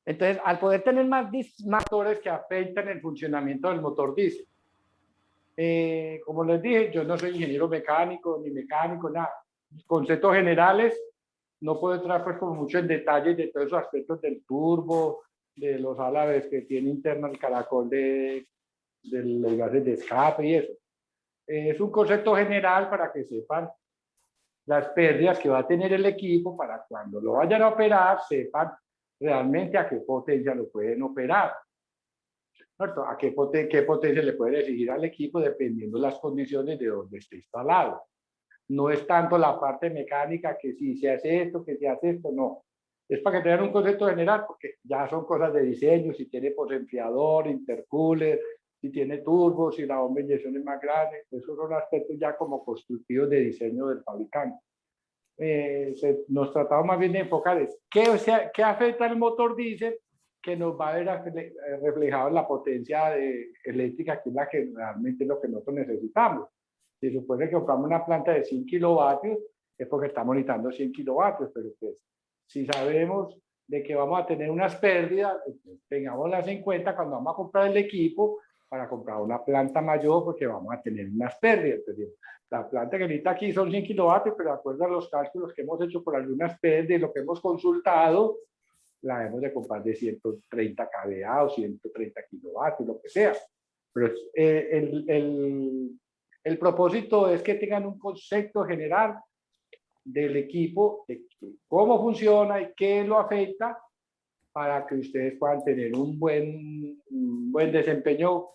Entonces, al poder tener más motores que afectan el funcionamiento del motor diésel, como les dije, yo no soy ingeniero mecánico, ni mecánico, nada. Conceptos generales, no puedo entrar pues como mucho en detalles de todos esos aspectos del turbo, de los álabes que tiene interno el caracol de los gases de escape y eso. Es un concepto general para que sepan las pérdidas que va a tener el equipo para cuando lo vayan a operar, sepan realmente a qué potencia lo pueden operar. ¿Cierto? ¿A qué potencia le pueden exigir al equipo dependiendo de las condiciones de donde esté instalado? No es tanto la parte mecánica que si se hace esto, que se hace esto, no. Es para que tengan un concepto general, porque ya son cosas de diseño, si tiene potenciador, intercooler, si tiene turbo, si la bomba de inyección es más grande, esos son aspectos ya como constructivos de diseño del fabricante. Nos tratamos más bien de enfocar es qué afecta al motor diésel que nos va a ver reflejado en la potencia eléctrica, que es la que realmente es lo que nosotros necesitamos. Si supone que compramos una planta de 100 kilovatios, es porque estamos necesitando 100 kilovatios, pero pues, si sabemos de que vamos a tener unas pérdidas, pues, tengámoslas en cuenta cuando vamos a comprar el equipo para comprar una planta mayor, porque vamos a tener unas pérdidas. Entonces, la planta que necesita aquí son 100 kilovatios, pero de acuerdo a los cálculos que hemos hecho por algunas pérdidas y lo que hemos consultado, la debemos de comprar de 130 kVA o 130 kilovatios, lo que sea. Pero el propósito es que tengan un concepto general del equipo, de cómo funciona y qué lo afecta para que ustedes puedan tener un buen desempeño,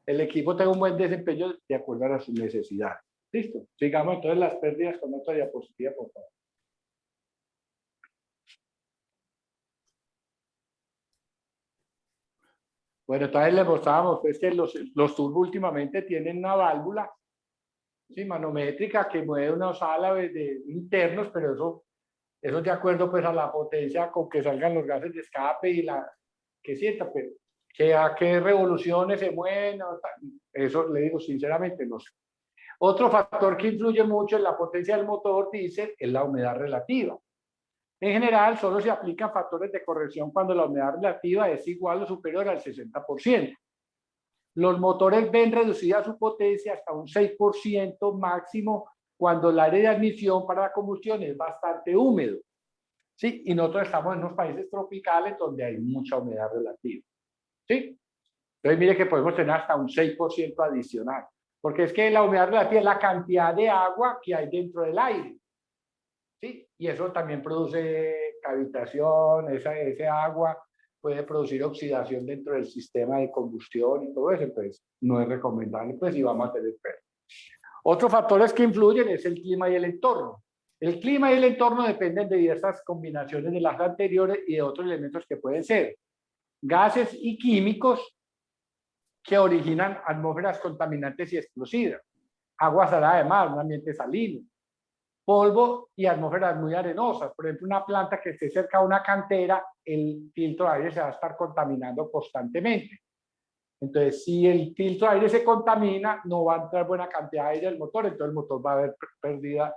el equipo tenga un buen desempeño de acuerdo a sus necesidades. Listo. Sigamos entonces las pérdidas con otra diapositiva, por favor. Bueno, entonces les mostrábamos pues, que los turbos últimamente tienen una válvula, sí, manométrica que mueve unos álabes internos, pero eso es de acuerdo pues a la potencia con que salgan los gases de escape y la que sienta, pero que a qué revoluciones se mueven, eso le digo sinceramente no sé. Otro factor que influye mucho en la potencia del motor diésel es la humedad relativa. En general, solo se aplican factores de corrección cuando la humedad relativa es igual o superior al 60%. Los motores ven reducida su potencia hasta un 6% máximo cuando el aire de admisión para la combustión es bastante húmedo. ¿Sí? Y nosotros estamos en unos países tropicales donde hay mucha humedad relativa. ¿Sí? Entonces, mire que podemos tener hasta un 6% adicional. Porque es que la humedad relativa es la cantidad de agua que hay dentro del aire. ¿Sí? Y eso también produce cavitación, ese agua puede producir oxidación dentro del sistema de combustión y todo eso, entonces no es recomendable, pues si vamos a tener pérdida. Otros factores que influyen es el clima y el entorno. El clima y el entorno dependen de diversas combinaciones de las anteriores y de otros elementos que pueden ser gases y químicos que originan atmósferas contaminantes y explosivas, agua salada de mar, un ambiente salino, polvo y atmósferas muy arenosas. Por ejemplo, una planta que esté cerca de una cantera, el filtro de aire se va a estar contaminando constantemente. Entonces, si el filtro de aire se contamina, no va a entrar buena cantidad de aire al motor, entonces el motor va a haber perdida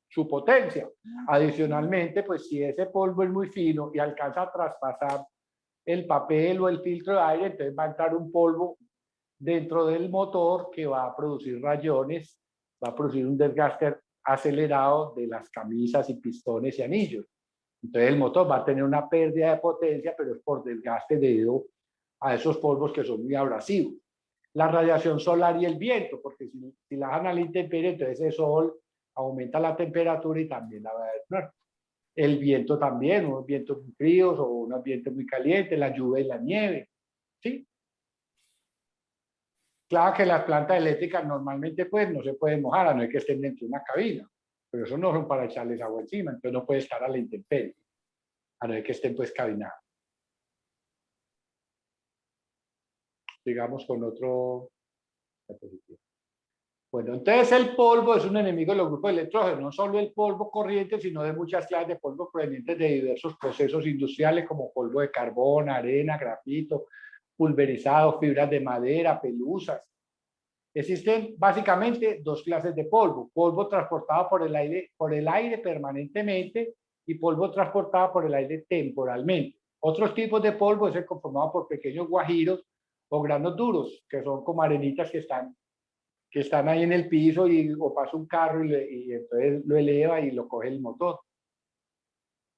su potencia. Adicionalmente, pues si ese polvo es muy fino y alcanza a traspasar el papel o el filtro de aire, entonces va a entrar un polvo dentro del motor que va a producir rayones, va a producir un desgaste acelerado de las camisas y pistones y anillos. Entonces el motor va a tener una pérdida de potencia, pero es por desgaste debido a esos polvos que son muy abrasivos. La radiación solar y el viento, porque si la dejan a la intemperie, entonces el sol aumenta la temperatura y también la va a desplomar. El viento también, unos vientos muy fríos o un ambiente muy caliente, la lluvia y la nieve. ¿Sí? Claro que las plantas eléctricas normalmente pues no se pueden mojar, a no hay que estén dentro de una cabina, pero eso no son para echarles agua encima, entonces no puede estar a la intemperie, a no hay que estén pues cabinados. Sigamos con otro diapositivo. Bueno, entonces el polvo es un enemigo de los grupos de electrógenos, no solo el polvo corriente, sino de muchas clases de polvo provenientes de diversos procesos industriales como polvo de carbón, arena, grafito, pulverizado, fibras de madera, pelusas. Existen básicamente dos clases de polvo: polvo transportado por el aire permanentemente y polvo transportado por el aire temporalmente. Otros tipos de polvo es el conformado por pequeños guajiros o granos duros, que son como arenitas que están ahí en el piso o pasa un carro y entonces lo eleva y lo coge el motor.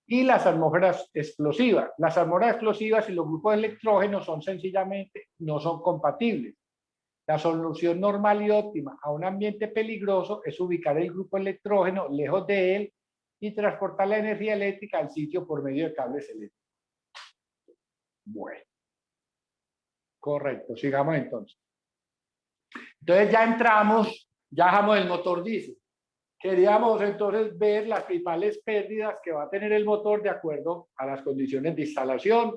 Y las atmósferas explosivas. Las atmósferas explosivas y los grupos de electrógenos son sencillamente, no son compatibles. La solución normal y óptima a un ambiente peligroso es ubicar el grupo electrógeno lejos de él y transportar la energía eléctrica al sitio por medio de cables eléctricos. Bueno, correcto, sigamos entonces. Entonces ya entramos, ya dejamos el motor diésel. Queríamos entonces ver las principales pérdidas que va a tener el motor de acuerdo a las condiciones de instalación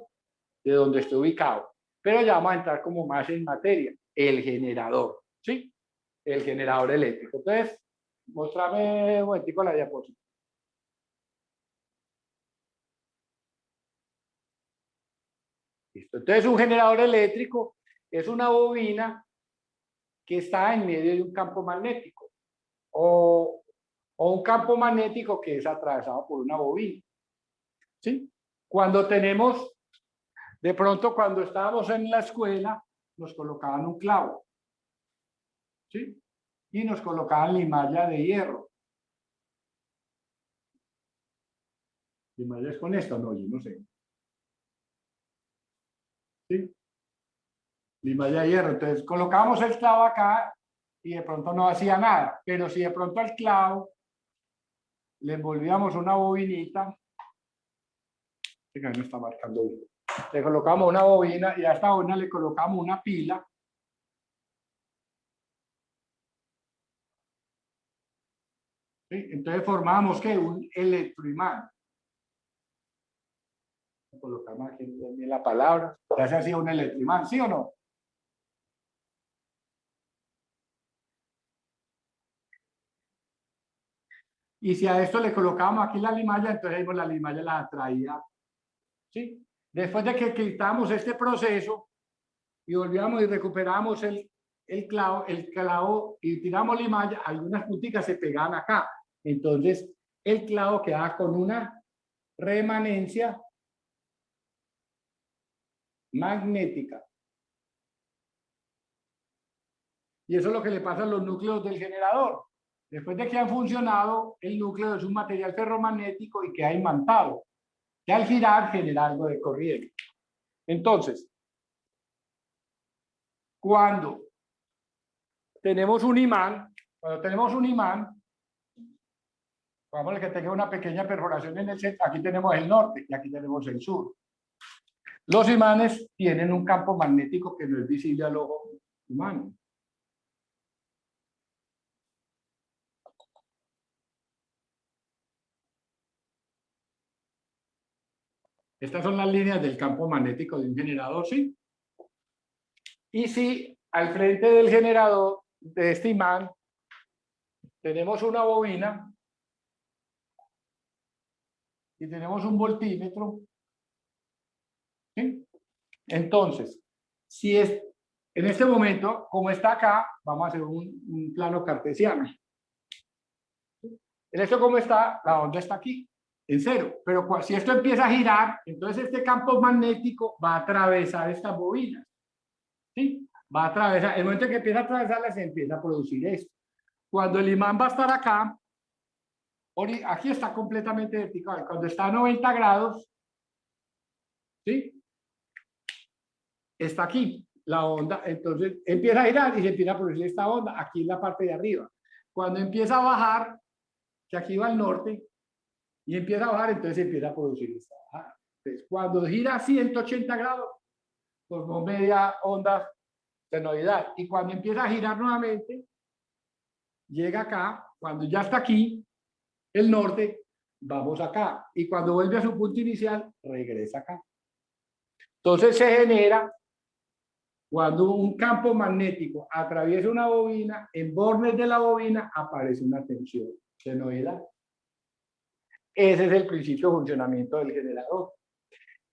de donde esté ubicado. Pero ya vamos a entrar como más en materia. El generador, ¿sí? El generador eléctrico. Entonces, muéstrame un momentico la diapositiva. Listo. Entonces, un generador eléctrico es una bobina que está en medio de un campo magnético o un campo magnético que es atravesado por una bobina. ¿Sí? Cuando tenemos, de pronto cuando estábamos en la escuela, nos colocaban un clavo. ¿Sí? Y nos colocaban limalla de hierro. ¿Limalla es con esto? No, yo no sé. ¿Sí? Limalla de hierro. Entonces colocábamos el clavo acá y de pronto no hacía nada. Pero si de pronto al clavo le envolvíamos una bobinita, no está marcando bien. Le colocamos una bobina y a esta bobina le colocamos una pila. ¿Sí? Entonces formamos ¿qué? Un electroimán. Colocamos aquí en la palabra. Ya se hacía un electroimán, ¿sí o no? Y si a esto le colocábamos aquí la limalla, entonces la limalla la atraía. ¿Sí? Después de que quitamos este proceso y volvíamos y recuperamos el clavo y tiramos limalla, algunas punticas se pegaban acá. Entonces, el clavo quedaba con una remanencia magnética. Y eso es lo que le pasa a los núcleos del generador. Después de que han funcionado, el núcleo es un material ferromagnético y queda imantado, que al girar genera algo de corriente. Entonces, cuando tenemos un imán, vamos a que tenga una pequeña perforación en el centro, aquí tenemos el norte y aquí tenemos el sur. Los imanes tienen un campo magnético que no es visible al ojo humano. Estas son las líneas del campo magnético de un generador, ¿sí? Y si al frente del generador, de este imán, tenemos una bobina y tenemos un voltímetro, ¿sí? Entonces, si es en este momento, como está acá, vamos a hacer un plano cartesiano. En esto como está, la onda está aquí, en cero. Pero si esto empieza a girar, entonces este campo magnético va a atravesar estas bobinas. ¿Sí? Va a atravesar, el momento en que empieza a atravesarlas, se empieza a producir esto. Cuando el imán va a estar acá, aquí está completamente vertical. Cuando está a 90 grados, ¿sí? Está aquí la onda, entonces empieza a girar y se empieza a producir esta onda aquí en la parte de arriba. Cuando empieza a bajar, que aquí va al norte, y empieza a bajar, entonces empieza a producir esta bajada. Entonces, cuando gira a 180 grados, formó media onda senoidal. Y cuando empieza a girar nuevamente, llega acá, cuando ya está aquí, el norte, vamos acá. Y cuando vuelve a su punto inicial, regresa acá. Entonces se genera, cuando un campo magnético atraviesa una bobina, en bornes de la bobina aparece una tensión senoidal. Ese es el principio de funcionamiento del generador.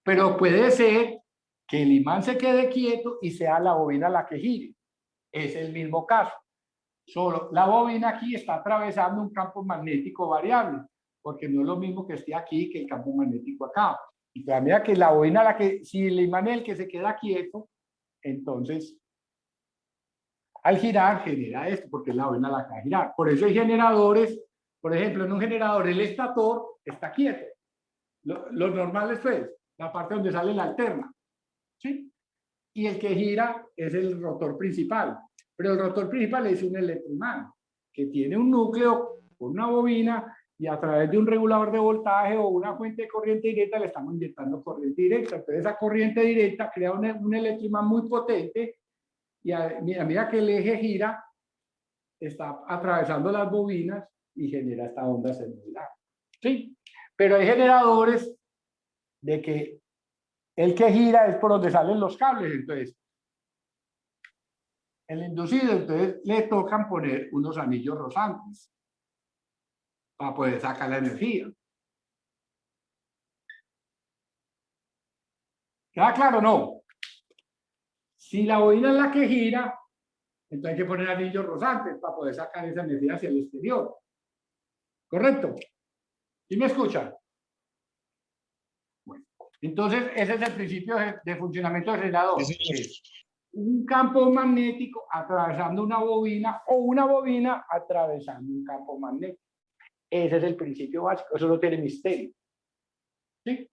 Pero puede ser que el imán se quede quieto y sea la bobina la que gire. Es el mismo caso. Solo la bobina aquí está atravesando un campo magnético variable, porque no es lo mismo que esté aquí que el campo magnético acá. Y a medida que la bobina, si el imán es el que se queda quieto, entonces al girar genera esto, porque es la bobina la que va a girar. Por eso hay generadores, por ejemplo, en un generador el estator está quieto. Lo normal es pues, la parte donde sale la alterna, ¿sí? Y el que gira es el rotor principal. Pero el rotor principal es un electroimán, que tiene un núcleo con una bobina y a través de un regulador de voltaje o una fuente de corriente directa le estamos inyectando corriente directa. Entonces esa corriente directa crea un electroimán muy potente y a medida que el eje gira, está atravesando las bobinas y genera esta onda celular. ¿Sí? Pero hay generadores de que el que gira es por donde salen los cables. Entonces, el inducido, entonces le tocan poner unos anillos rosantes para poder sacar la energía. ¿Queda claro? No. Si la bobina es la que gira, entonces hay que poner anillos rosantes para poder sacar esa energía hacia el exterior. ¿Correcto? ¿Sí me escuchan? Bueno, entonces ese es el principio de funcionamiento del generador. Es un campo magnético atravesando una bobina o una bobina atravesando un campo magnético. Ese es el principio básico, eso no tiene misterio. ¿Sí?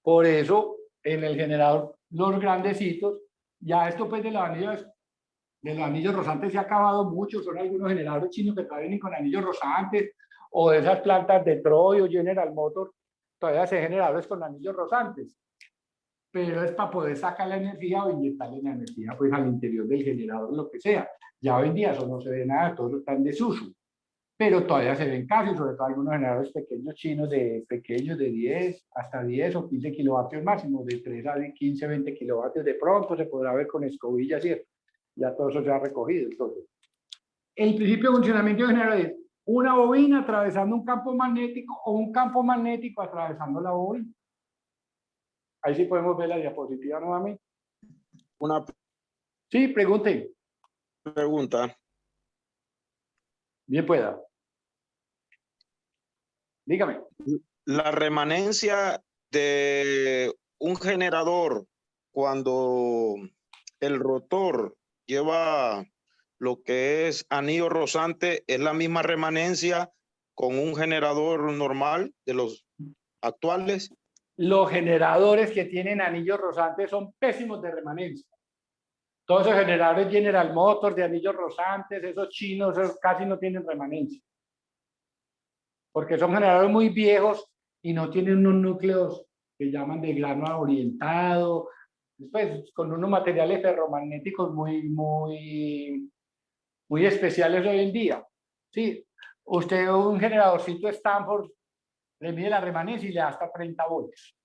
Por eso, en el generador, los grandecitos, ya esto pues de los anillos rosantes se ha acabado mucho, son algunos generadores chinos que todavía vienen con anillos rosantes, o de esas plantas de Troy o General Motors, todavía se generadores con anillos rosantes. Pero es para poder sacar la energía o inyectarle la energía pues al interior del generador, lo que sea. Ya hoy en día eso no se ve nada, todo está en desuso. Pero todavía se ven casos, sobre todo algunos generadores pequeños chinos, pequeños de 10 hasta 10 o 15 kilovatios máximo, de 3 a 15, 20 kilovatios. De pronto se podrá ver con escobillas, ¿cierto? Ya todo eso se ha recogido. Entonces, el principio de funcionamiento del generador es una bobina atravesando un campo magnético o un campo magnético atravesando la bobina. Ahí sí podemos ver la diapositiva nuevamente. Una Sí, pregunten. pregunta. Bien pueda. Dígame. La remanencia de un generador cuando el rotor lleva lo que es anillo rozante, ¿es la misma remanencia con un generador normal de los actuales? Los generadores que tienen anillos rosantes son pésimos de remanencia. Todos esos generadores General Motors de anillos rosantes, esos chinos, esos casi no tienen remanencia. Porque son generadores muy viejos y no tienen unos núcleos que llaman de grano orientado, pues, con unos materiales ferromagnéticos muy especiales hoy en día. Sí, usted un generadorcito Stanford le mide la remanencia y le da hasta 30 voltios.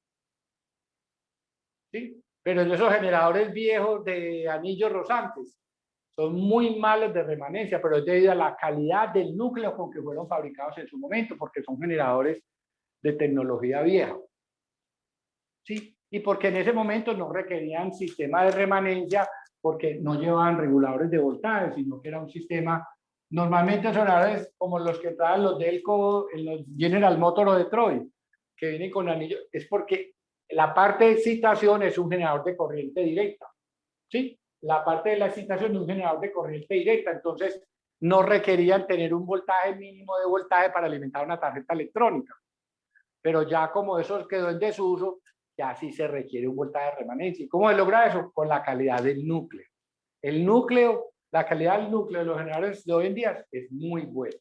¿Sí? Pero esos generadores viejos de anillos rosantes son muy malos de remanencia, pero es debido a la calidad del núcleo con que fueron fabricados en su momento, porque son generadores de tecnología vieja. ¿Sí? Y porque en ese momento no requerían sistema de remanencia, porque no llevaban reguladores de voltaje, sino que era un sistema, normalmente son generadores como los que traen los Delco, en los General Motors o Detroit, que vienen con anillos, es porque la parte de excitación es un generador de corriente directa. ¿Sí? La parte de la excitación es un generador de corriente directa, entonces no requerían tener un voltaje mínimo de voltaje para alimentar una tarjeta electrónica. Pero ya como eso quedó en desuso, ya sí se requiere un voltaje de remanencia. ¿Y cómo se logra eso? Con la calidad del núcleo. El núcleo, la calidad del núcleo de los generadores de hoy en día es muy buena.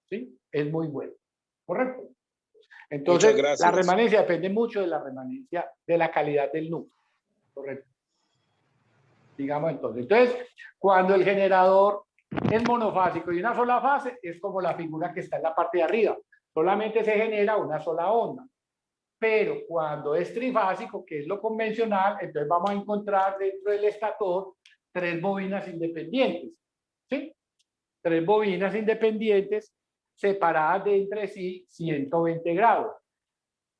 ¿Sí? Es muy buena. ¿Correcto? Entonces, la remanencia depende mucho de la remanencia, de la calidad del núcleo. ¿Correcto? Digamos entonces. Entonces, cuando el generador es monofásico y una sola fase, es como la figura que está en la parte de arriba. Solamente se genera una sola onda. Pero cuando es trifásico, que es lo convencional, entonces vamos a encontrar dentro del estator 3 bobinas independientes. ¿Sí? 3 bobinas independientes separadas de entre sí 120 grados.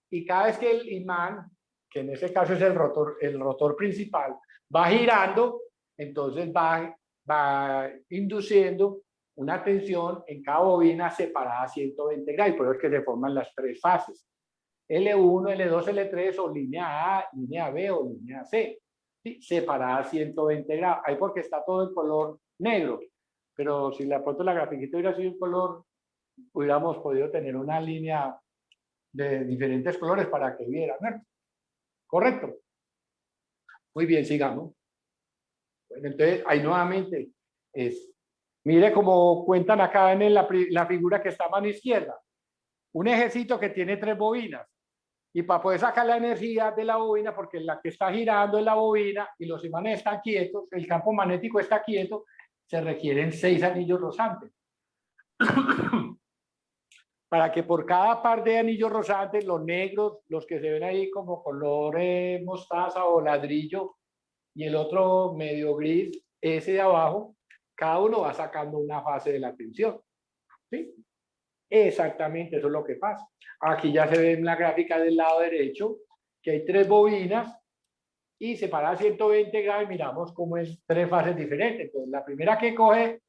Y cada vez que el imán, que en este caso es el rotor principal, va girando, entonces va induciendo una tensión en cada bobina separada a 120 grados, y por eso es que se forman las 3 fases. L1, L2, L3 o línea A, línea B o línea C. ¿Sí? Separada a 120 grados. Ahí porque está todo en color negro. Pero si la pronto la grafiquita hubiera sido en color, hubiéramos podido tener una línea de diferentes colores para que vieran, ¿no? ¿Correcto? Muy bien, sigamos. Bueno, entonces, ahí nuevamente mire cómo cuentan acá en la figura que está a mano izquierda. Un ejército que tiene 3 bobinas. Y para poder sacar la energía de la bobina, porque la que está girando es la bobina y los imanes están quietos, el campo magnético está quieto, se requieren 6 anillos rosantes. Para que por cada par de anillos rosantes, los negros, los que se ven ahí como color mostaza o ladrillo, y el otro medio gris, ese de abajo, cada uno va sacando una fase de la tensión. ¿Sí? Exactamente, eso es lo que pasa. Aquí ya se ve en la gráfica del lado derecho que hay 3 bobinas y separadas a 120 grados y miramos cómo es 3 fases diferentes. Entonces, la primera que coge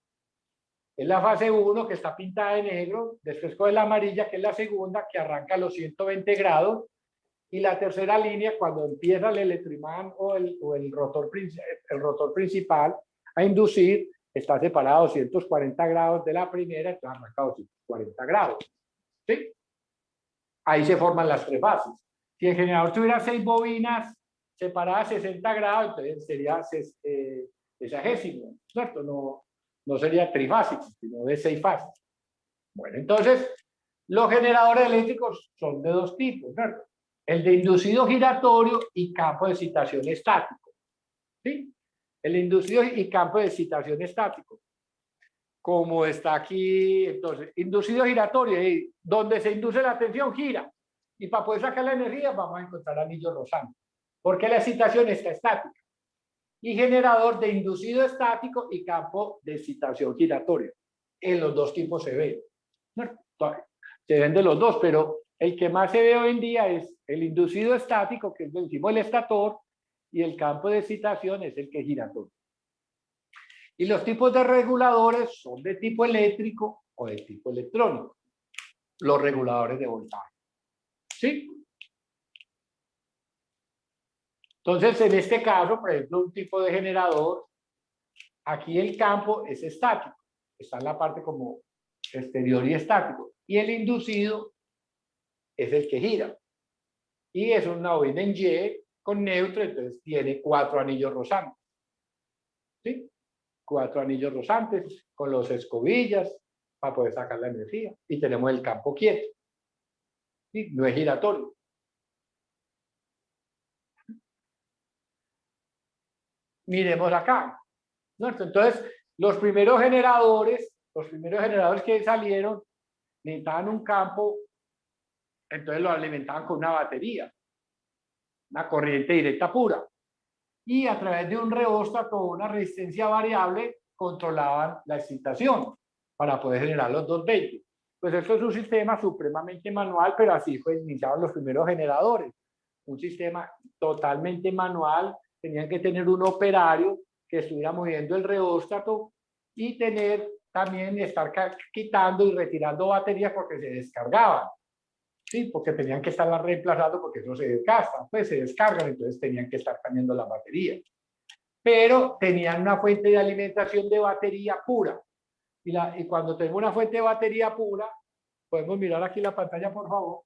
es la fase 1, que está pintada de negro, después coge la amarilla, que es la segunda, que arranca a los 120 grados, y la tercera línea, cuando empieza el electroimán o el rotor principal a inducir, está separado a 240 grados de la primera, entonces arranca a 240 grados. ¿Sí? Ahí se forman las 3 fases. Si el generador tuviera 6 bobinas separadas a 60 grados, entonces sería sesagésimo, ¿cierto? No sería trifásico, sino de 6 fases. Bueno, entonces, los generadores eléctricos son de 2 tipos, ¿cierto? El de inducido giratorio y campo de excitación estático. ¿Sí? El inducido y campo de excitación estático. Como está aquí, entonces, inducido giratorio, donde se induce la tensión gira. Y para poder sacar la energía vamos a encontrar anillos rosantes, porque la excitación está estática. Y generador de inducido estático y campo de excitación giratorio. En los 2 tipos se ven. Se ven de los 2, pero el que más se ve hoy en día es el inducido estático, que es el estator, y el campo de excitación es el que es giratorio. Y los tipos de reguladores son de tipo eléctrico o de tipo electrónico. Los reguladores de voltaje. ¿Sí? Entonces, en este caso, por ejemplo, un tipo de generador, aquí el campo es estático. Está en la parte como exterior y estático. Y el inducido es el que gira. Y es una bobina en Y con neutro, entonces tiene 4 anillos rosantes. ¿Sí? 4 anillos rosantes con los escobillas para poder sacar la energía. Y tenemos el campo quieto. ¿Sí? No es giratorio. Miremos acá. ¿No? Entonces, los primeros generadores que salieron necesitaban un campo, entonces lo alimentaban con una batería, una corriente directa pura. Y a través de un reóstato o una resistencia variable controlaban la excitación para poder generar los 220. Pues esto es un sistema supremamente manual, pero así fue iniciados los primeros generadores. Un sistema totalmente manual, tenían que tener un operario que estuviera moviendo el reóstato y también estar quitando y retirando baterías porque se descargaban. Sí, porque tenían que estarla reemplazando porque eso se desgasta, pues se descargan, entonces tenían que estar cambiando la batería. Pero tenían una fuente de alimentación de batería pura. Y cuando tenemos una fuente de batería pura, podemos mirar aquí la pantalla, por favor.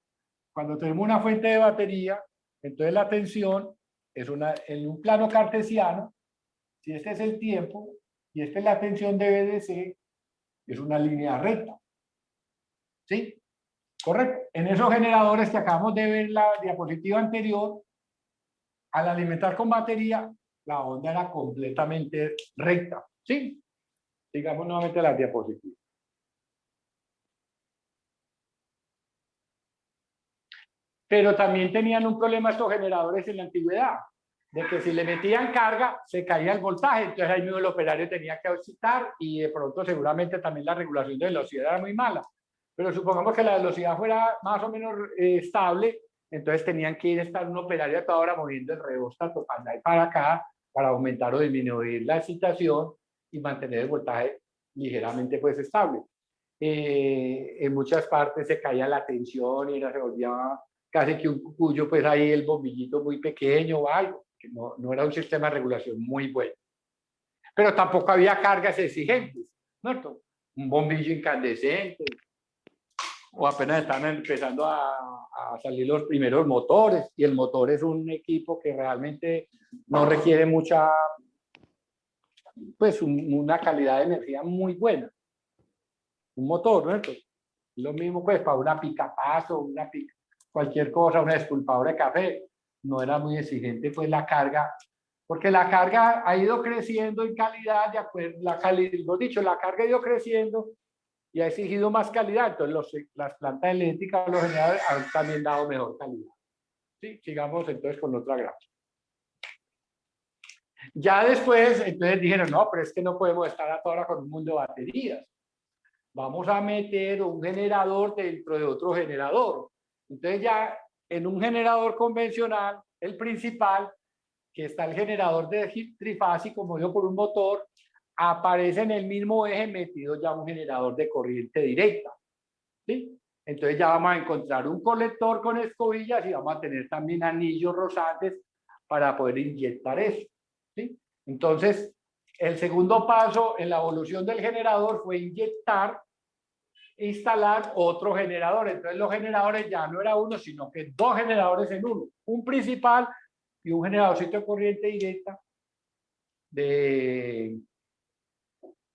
Cuando tenemos una fuente de batería, entonces la tensión es en un plano cartesiano. Si este es el tiempo y esta es la tensión de BDC, es una línea recta. ¿Sí? Correcto. En esos generadores que acabamos de ver en la diapositiva anterior, al alimentar con batería, la onda era completamente recta. ¿Sí? Sigamos nuevamente la diapositiva. Pero también tenían un problema estos generadores en la antigüedad, de que si le metían carga, se caía el voltaje, entonces ahí mismo el operario tenía que excitar y de pronto seguramente también la regulación de velocidad era muy mala. Pero supongamos que la velocidad fuera más o menos estable, entonces tenían que estar un operario a toda hora moviendo el reóstato para allá y para acá para aumentar o disminuir la excitación y mantener el voltaje ligeramente pues estable. En muchas partes se caía la tensión y se volvía casi que un cucuyo, pues ahí el bombillito muy pequeño o algo, que no era un sistema de regulación muy bueno. Pero tampoco había cargas exigentes, ¿no? Un bombillo incandescente, o apenas están empezando a salir los primeros motores, y el motor es un equipo que realmente no requiere mucha, pues una calidad de energía muy buena. Un motor, ¿no? Lo mismo pues para una picapaso, cualquier cosa, una despulpadora de café, no era muy exigente pues la carga, porque la carga ha ido creciendo en calidad, de acuerdo, la carga ha ido creciendo y ha exigido más calidad, entonces las plantas eléctricas, los generadores han también dado mejor calidad. ¿Sí? Sigamos entonces con otra gráfica. Ya después, entonces dijeron, no, pero es que no podemos estar a toda hora con un mundo de baterías. Vamos a meter un generador dentro de otro generador. Entonces ya en un generador convencional, el principal, que está el generador de trifásico movido por un motor, aparece en el mismo eje metido ya un generador de corriente directa. ¿Sí? Entonces ya vamos a encontrar un colector con escobillas y vamos a tener también anillos rosantes para poder inyectar eso. ¿Sí? Entonces, el segundo paso en la evolución del generador fue inyectar, instalar otro generador. Entonces los generadores ya no era uno, sino que dos generadores en uno. Un principal y un generadorcito de corriente directa de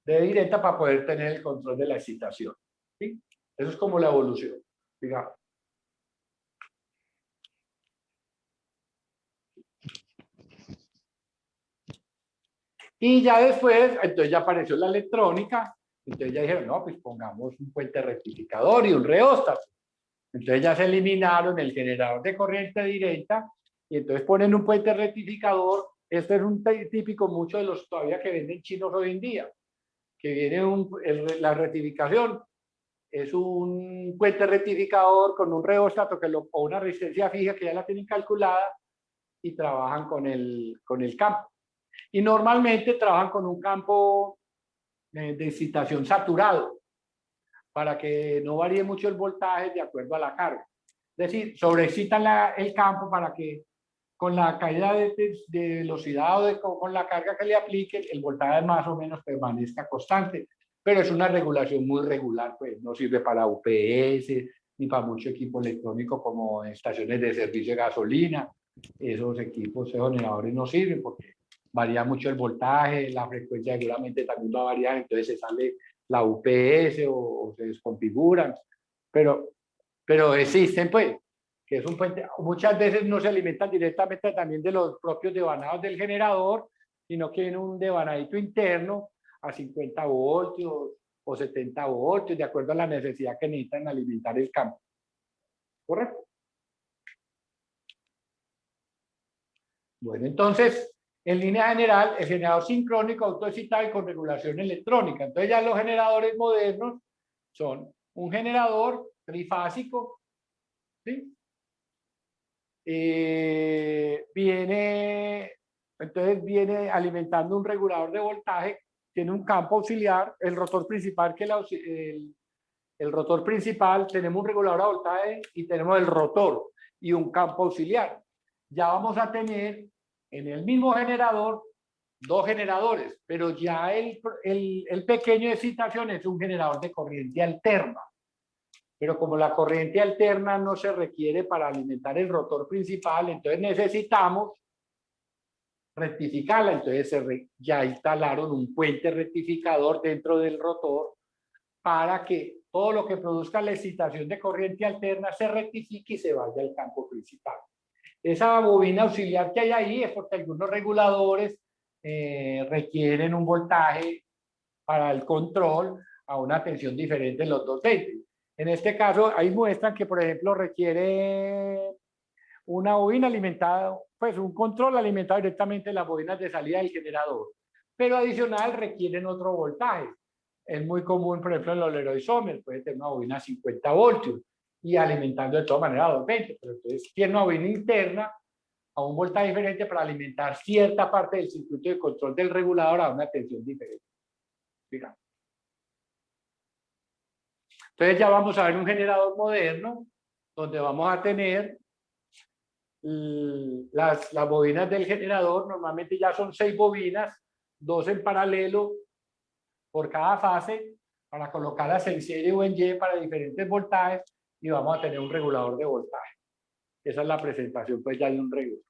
directa para poder tener el control de la excitación. ¿Sí? Eso es como la evolución. Digamos. Y ya después, entonces ya apareció la electrónica, entonces ya dijeron, no, pues pongamos un puente rectificador y un reóstato. Entonces ya se eliminaron el generador de corriente directa y entonces ponen un puente rectificador. Este es un típico, mucho de los todavía que venden chinos hoy en día, que viene la rectificación. Es un puente rectificador con un reóstato o una resistencia fija que ya la tienen calculada y trabajan con el campo. Y normalmente trabajan con un campo de excitación saturado para que no varíe mucho el voltaje de acuerdo a la carga. Es decir, sobreexcitan el campo para que con la caída de velocidad o con la carga que le apliquen, el voltaje más o menos permanezca constante. Pero es una regulación muy regular, pues no sirve para UPS ni para mucho equipo electrónico como estaciones de servicio de gasolina. Esos equipos, esos generadores no sirven porque varía mucho el voltaje, la frecuencia seguramente también va a variar, entonces se sale la UPS o se desconfiguran, pero existen pues, que es un puente, muchas veces no se alimentan directamente también de los propios devanados del generador, sino que viene un devanadito interno a 50 voltios o 70 voltios, de acuerdo a la necesidad que necesitan alimentar el campo. ¿Correcto? Bueno, entonces, en línea general, el generador sincrónico, autoexcitado y con regulación electrónica. Entonces ya los generadores modernos son un generador trifásico, ¿sí? Entonces viene alimentando un regulador de voltaje, tiene un campo auxiliar, el rotor principal, el rotor principal, tenemos un regulador de voltaje y tenemos el rotor y un campo auxiliar. Ya vamos a tener en el mismo generador dos generadores, pero ya el pequeño de excitación es un generador de corriente alterna. Pero como la corriente alterna no se requiere para alimentar el rotor principal, entonces necesitamos rectificarla. Entonces ya instalaron un puente rectificador dentro del rotor para que todo lo que produzca la excitación de corriente alterna se rectifique y se vaya al campo principal. Esa bobina auxiliar que hay ahí es porque algunos reguladores requieren un voltaje para el control a una tensión diferente en los dos dentes. En este caso, ahí muestran que, por ejemplo, requiere una bobina alimentada, pues un control alimentado directamente en las bobinas de salida del generador, pero adicional requieren otro voltaje. Es muy común, por ejemplo, en los Leroy Sommer, puede tener una bobina a 50 voltios y alimentando de todas maneras a 220, pero entonces tiene una bobina interna a un voltaje diferente para alimentar cierta parte del circuito de control del regulador a una tensión diferente. Digamos. Entonces ya vamos a ver un generador moderno donde vamos a tener las bobinas del generador, normalmente ya son 6 bobinas, 2 en paralelo por cada fase, para colocarlas en serie o en Y para diferentes voltajes, y vamos a tener un regulador de voltaje. Esa es la presentación pues ya de un regulador,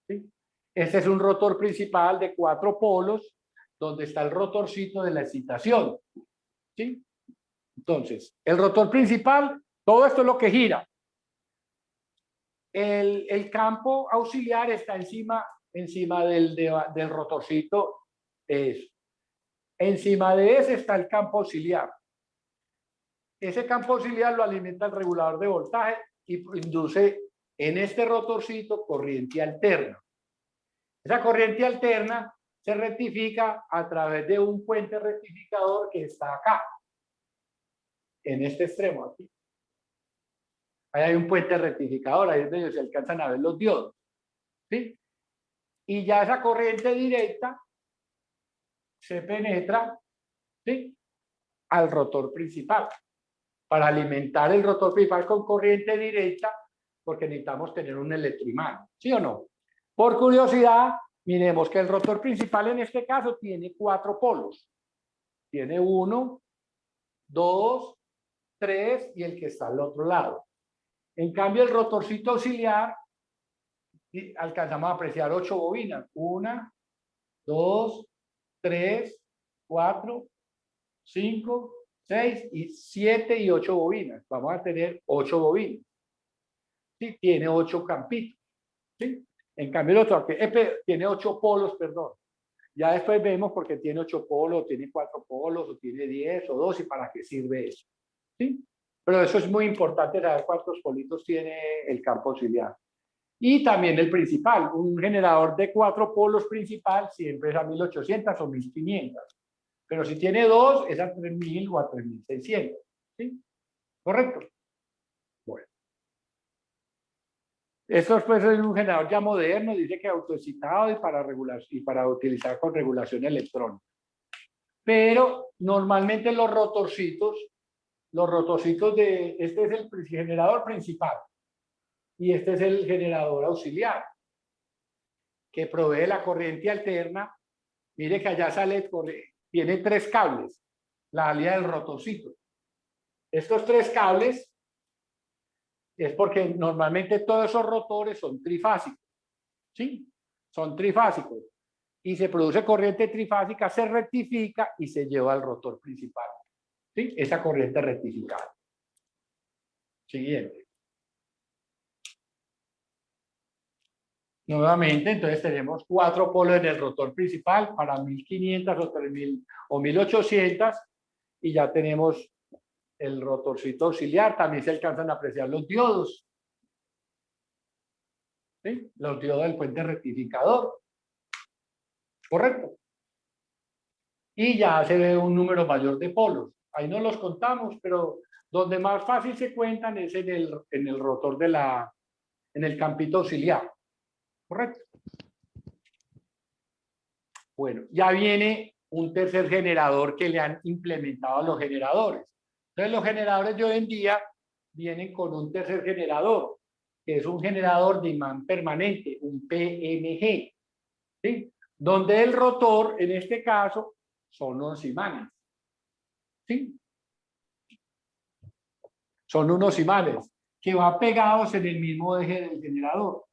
¿sí? Este es un rotor principal de 4 polos, donde está el rotorcito de la excitación, ¿sí? Entonces, el rotor principal, todo esto es lo que gira. El campo auxiliar está encima del rotorcito. Encima de ese está el campo auxiliar. Ese campo auxiliar lo alimenta el regulador de voltaje y induce en este rotorcito corriente alterna. Esa corriente alterna se rectifica a través de un puente rectificador que está acá, en este extremo aquí. Ahí hay un puente rectificador, ahí es donde se alcanzan a ver los diodos, ¿sí? Y ya esa corriente directa se penetra, ¿sí?, al rotor principal, para alimentar el rotor principal con corriente directa, porque necesitamos tener un electroimán, ¿sí o no? Por curiosidad, miremos que el rotor principal en este caso tiene 4 polos. Tiene 1, 2, 3 y el que está al otro lado. En cambio, el rotorcito auxiliar, alcanzamos a apreciar 8 bobinas. 1, 2, 3, 4, 5, 6 y 7 y 8 bobinas. Vamos a tener 8 bobinas. ¿Sí? Tiene 8 campitos. ¿Sí? En cambio, el otro tiene 8 polos, perdón. Ya después vemos porque tiene 8 polos, tiene 4 polos, o tiene 10 o 2 y para qué sirve eso. ¿Sí? Pero eso es muy importante saber cuántos politos tiene el campo auxiliar. Y también el principal, un generador de 4 polos principal siempre es a 1800 o 1500. Pero si tiene 2 es a 3000 o a 3600. ¿Sí? ¿Correcto? Bueno. Esto pues es un generador ya moderno, dice que autoexcitado y para utilizar con regulación electrónica. Pero normalmente los rotorcitos de, este es el generador principal y este es el generador auxiliar que provee la corriente alterna. Mire que allá tiene 3 cables, la salida del rotorcito. Estos 3 cables es porque normalmente todos esos rotores son trifásicos, ¿sí? Son trifásicos. Y se produce corriente trifásica, se rectifica y se lleva al rotor principal, ¿sí? Esa corriente rectificada. Siguiente. Nuevamente, entonces tenemos 4 polos en el rotor principal para 1500 o 3000 o 1800 y ya tenemos el rotorcito auxiliar. También se alcanzan a apreciar los diodos, ¿sí? Los diodos del puente rectificador. Correcto. Y ya se ve un número mayor de polos. Ahí no los contamos, pero donde más fácil se cuentan es en el rotor en el campito auxiliar. Correcto. Bueno, ya viene un tercer generador que le han implementado a los generadores. Entonces los generadores de hoy en día vienen con un tercer generador, que es un generador de imán permanente, un PMG, ¿sí? Donde el rotor, en este caso, son los imanes, ¿sí? Son unos imanes que van pegados en el mismo eje del generador.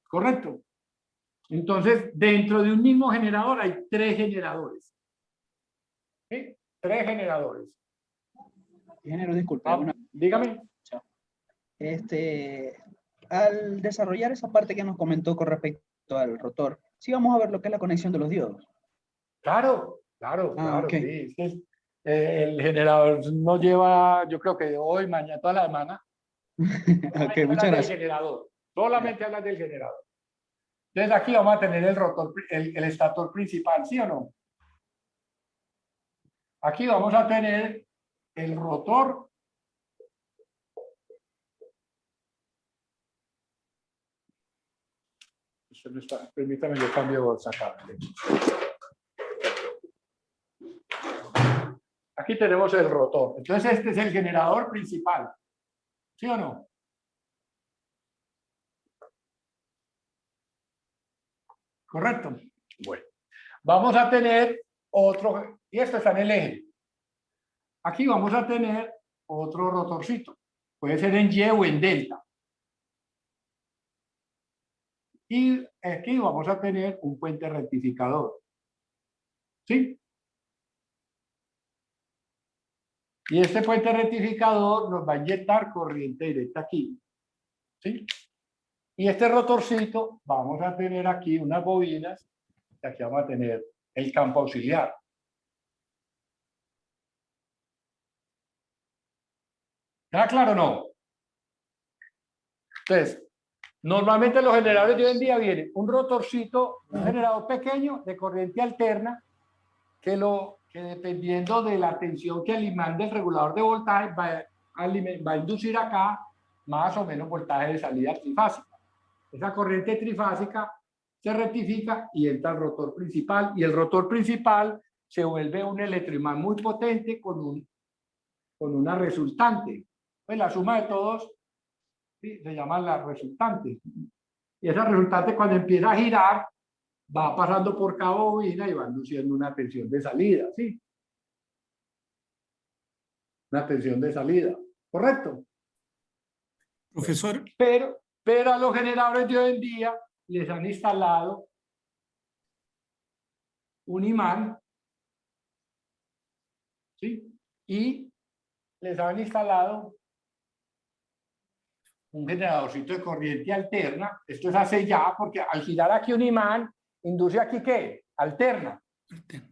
¿Correcto? Entonces, dentro de un mismo generador hay 3 generadores. ¿Sí? 3 generadores. Ingeniero, disculpe. Dígame. Al desarrollar esa parte que nos comentó con respecto al rotor, sí vamos a ver lo que es la conexión de los diodos. Claro, claro, claro, okay. Sí. El generador nos lleva, yo creo que hoy, mañana, toda la semana. Ok, muchas gracias. Del generador. Solamente hablas del generador. Entonces aquí vamos a tener el rotor, el estator principal, ¿sí o no? Aquí vamos a tener el rotor. Eso no está, permítame, yo cambio de bolsa acá. Aquí tenemos el rotor. Entonces este es el generador principal. ¿Sí o no? ¿Correcto? Bueno, vamos a tener otro, y esto está en el eje. Aquí vamos a tener otro rotorcito. Puede ser en Y o en delta. Y aquí vamos a tener un puente rectificador. ¿Sí? Y este puente rectificador nos va a inyectar corriente directa aquí. ¿Sí? Y este rotorcito, vamos a tener aquí unas bobinas, y aquí vamos a tener el campo auxiliar. ¿Está claro o no? Entonces, normalmente los generadores de hoy en día vienen un rotorcito, un generador pequeño de corriente alterna, que dependiendo de la tensión que alimenta el regulador de voltaje va a inducir acá más o menos voltaje de salida trifásica. Esa corriente trifásica se rectifica y entra al rotor principal, y el rotor principal se vuelve un electroimán muy potente con una resultante. Pues la suma de todos, ¿sí?, se llama la resultante. Y esa resultante, cuando empieza a girar, va pasando por cada bobina y va induciendo una tensión de salida, ¿sí? Una tensión de salida, ¿correcto? Profesor, Pero a los generadores de hoy en día les han instalado un imán, ¿sí? Y les han instalado un generadorcito de corriente alterna. Esto es hace ya, porque al girar aquí un imán, induce aquí ¿qué? Alterna.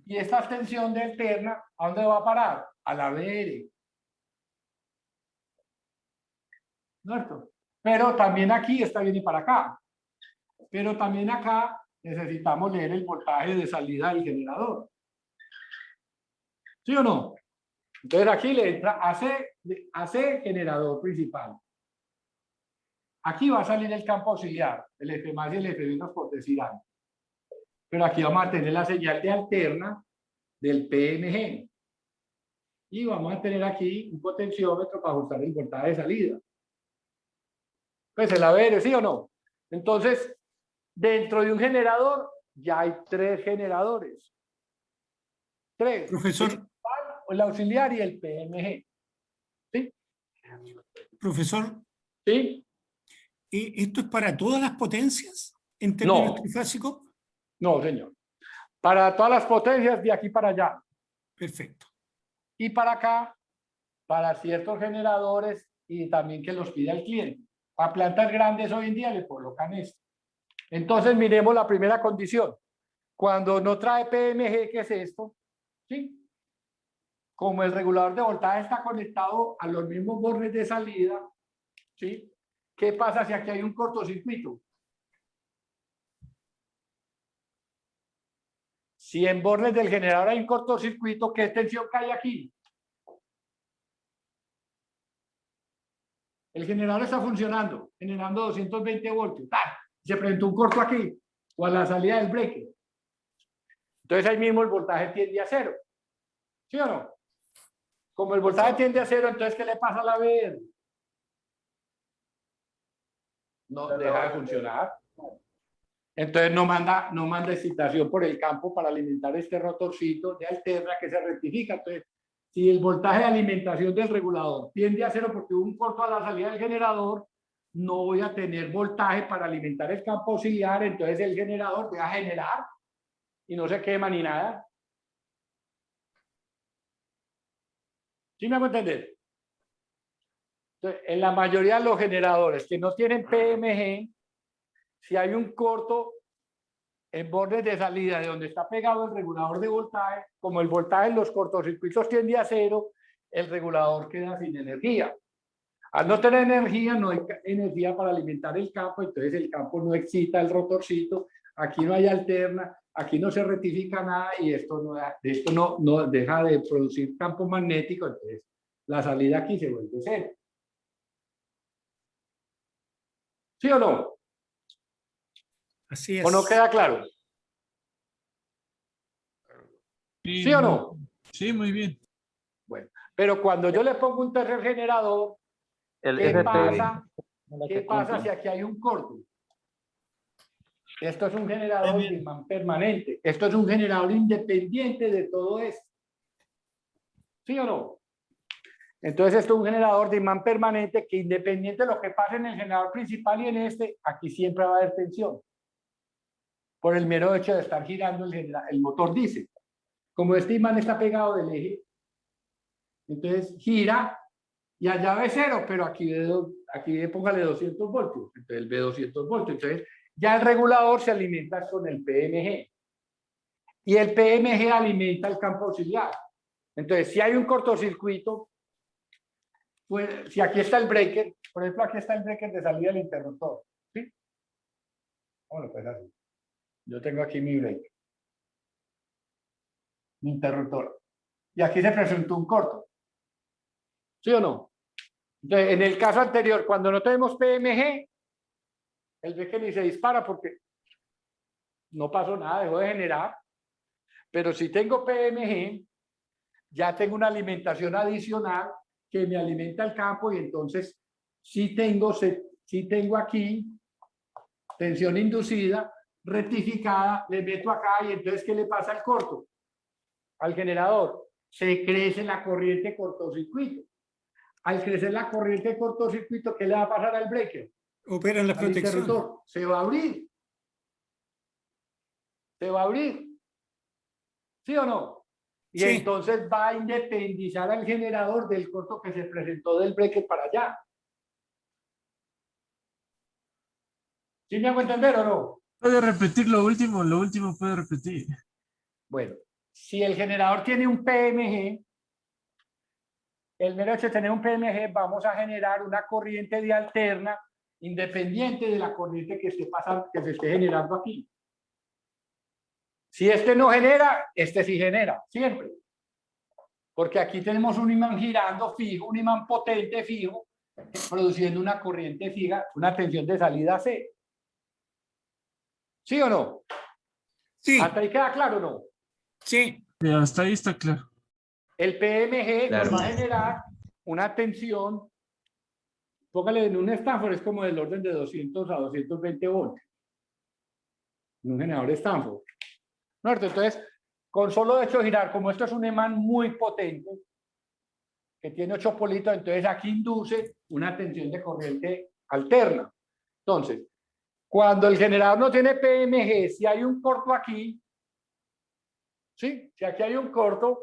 Y esta tensión de alterna, ¿a dónde va a parar? A la BR. ¿Cierto? Pero también aquí está bien y para acá. Pero también acá necesitamos leer el voltaje de salida del generador. ¿Sí o no? Entonces aquí le entra AC generador principal. Aquí va a salir el campo auxiliar, el F más y el F menos por decir algo. Pero aquí vamos a tener la señal de alterna del PMG. Y vamos a tener aquí un potenciómetro para ajustar el voltaje de salida. Pues el ABR, ¿sí o no? Entonces, dentro de un generador ya hay 3 generadores. 3. profesor, El auxiliar y el PMG. ¿Sí? profesor, ¿Sí? ¿esto es para todas las potencias en términos trifásicos? No, señor. Para todas las potencias de aquí para allá. Perfecto. Y para acá, para ciertos generadores y también que los pide el cliente. A plantas grandes hoy en día le colocan esto. Entonces miremos la primera condición. Cuando no trae PMG, ¿qué es esto? ¿Sí? Como el regulador de voltaje está conectado a los mismos bornes de salida, ¿sí? ¿Qué pasa si aquí hay un cortocircuito? Si en bornes del generador hay un cortocircuito, ¿qué tensión cae aquí? El generador está funcionando, generando 220 voltios. ¡Tac! Se presentó un corto aquí, o a la salida del breaker. Entonces ahí mismo el voltaje tiende a cero. ¿Sí o no? Como el voltaje tiende a cero, entonces ¿qué le pasa a la VR? No deja de funcionar. Entonces no manda excitación por el campo para alimentar este rotorcito de alterna que se rectifica. Entonces, si el voltaje de alimentación del regulador tiende a cero porque hubo un corto a la salida del generador, no voy a tener voltaje para alimentar el campo auxiliar, entonces el generador deja generar y no se quema ni nada. ¿Sí me hago entender? Entonces, en la mayoría de los generadores que no tienen PMG, si hay un corto en bordes de salida de donde está pegado el regulador de voltaje, como el voltaje en los cortocircuitos tiende a cero, el regulador queda sin energía. Al no tener energía, no hay energía para alimentar el campo, entonces el campo no excita el rotorcito, aquí no hay alterna, aquí no se rectifica nada y esto no deja de producir campo magnético, entonces la salida aquí se vuelve cero. ¿Sí o no? Así es. ¿O no queda claro? Sí, ¿Sí o no? Sí, muy bien. Bueno, pero cuando yo le pongo un tercer generador, ¿qué pasa si aquí hay un corto? Esto es un generador de imán permanente. Esto es un generador independiente de todo esto. ¿Sí o no? Entonces esto es un generador de imán permanente que independiente de lo que pase en el generador principal y en este, aquí siempre va a haber tensión. Por el mero hecho de estar girando el motor diésel. Como este imán está pegado del eje, entonces gira y allá ve 0, pero aquí póngale 200 voltios. Entonces él ve 200 voltios. Entonces ya el regulador se alimenta con el PMG. Y el PMG alimenta el campo auxiliar. Entonces, si hay un cortocircuito, pues si aquí está el breaker, por ejemplo, aquí está el breaker de salida del interruptor. ¿Sí? Bueno, pues así. Yo tengo aquí mi breaker. Mi interruptor. Y aquí se presentó un corto. ¿Sí o no? Entonces, en el caso anterior, cuando no tenemos PMG, el breaker ni se dispara porque no pasó nada, dejó de generar. Pero si tengo PMG, ya tengo una alimentación adicional que me alimenta el campo y entonces sí tengo aquí tensión inducida, rectificada, le meto acá y entonces ¿qué le pasa al corto? Al generador. Se crece la corriente cortocircuito. Al crecer la corriente cortocircuito, ¿qué le va a pasar al breaker? Operan las protecciones. Se va a abrir. Se va a abrir. ¿Sí o no? Y Sí. entonces va a independizar al generador del corto que se presentó del breaker para allá. ¿Sí me hago entender o no? ¿Puede repetir lo último? Lo último puede repetir. Bueno, si el generador tiene un PMG, el mero hecho de tener un PMG, vamos a generar una corriente de alterna independiente de la corriente que esté pasando, que se esté generando aquí. Si este no genera, este sí genera, siempre. Porque aquí tenemos un imán girando fijo, un imán potente fijo, produciendo una corriente fija, una tensión de salida C. ¿Sí o no? Sí, ¿Hasta ahí queda claro o no? sí. Sí, hasta ahí está claro. El PMG Claro. nos va a generar una tensión, póngale en un Stanford, es como del orden de 200 a 220 voltios. En un generador Stanford. ¿No? Entonces, con solo hecho de girar, como esto es un imán muy potente, que tiene 8 politos, entonces aquí induce una tensión de corriente alterna. Entonces, cuando el generador no tiene PMG, si hay un corto aquí, ¿sí? Si aquí hay un corto,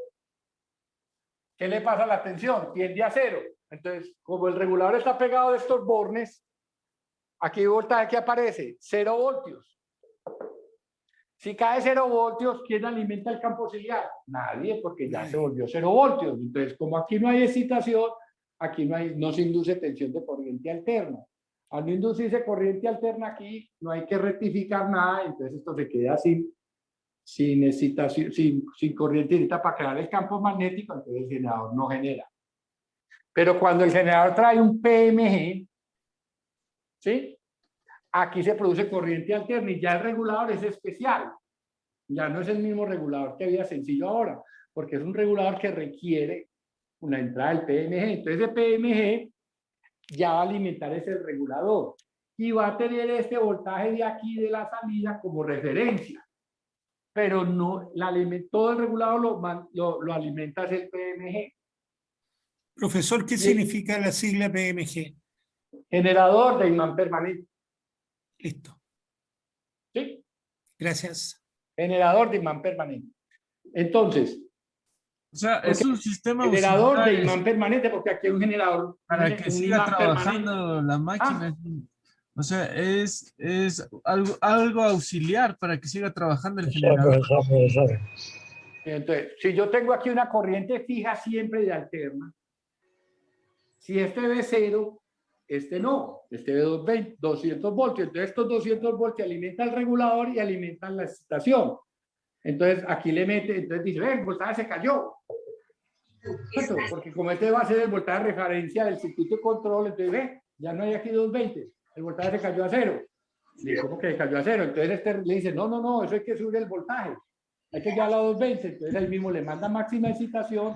¿qué le pasa a la tensión? Tiende a 0. Entonces, como el regulador está pegado de estos bornes, aquí el voltaje que aparece, 0 voltios. Si cae 0 voltios, ¿quién alimenta el campo auxiliar? Nadie, porque ya se volvió 0 voltios. Entonces, como aquí no hay excitación, aquí no se induce tensión de corriente alterna. Al no inducirse corriente alterna aquí, no hay que rectificar nada, entonces esto se queda sin excitación, sin corriente directa para crear el campo magnético, entonces el generador no genera. Pero cuando el generador trae un PMG, ¿sí? Aquí se produce corriente alterna y ya el regulador es especial. Ya no es el mismo regulador que había sencillo ahora, porque es un regulador que requiere una entrada del PMG. Entonces el PMG ya va a alimentar ese regulador y va a tener este voltaje de aquí de la salida como referencia. Pero no, todo el regulador lo alimenta es el PMG. Profesor, ¿qué significa la sigla PMG? Generador de imán permanente. Listo. ¿Sí? Gracias. Generador de imán permanente. Entonces, O sea, es un sistema generador de auxiliar imán permanente, porque aquí hay un generador. para que un siga imán trabajando permanente. la máquina. O sea, es algo auxiliar para que siga trabajando el generador. Entonces, si yo tengo aquí una corriente fija siempre de alterna, si este ve 0, este no, este ve 200 voltios. Entonces, estos 200 voltios alimentan el regulador y alimentan la excitación. Entonces, aquí le mete, entonces dice, el voltaje se cayó. ¿Cierto? Porque como este va a ser el voltaje de referencia del circuito de control, entonces ve, ya no hay aquí 220, el voltaje se cayó a 0. ¿Cómo que se cayó a 0? Entonces este le dice, no, eso hay que subir el voltaje. Hay que llevarlo a 220, entonces ahí mismo le manda máxima excitación,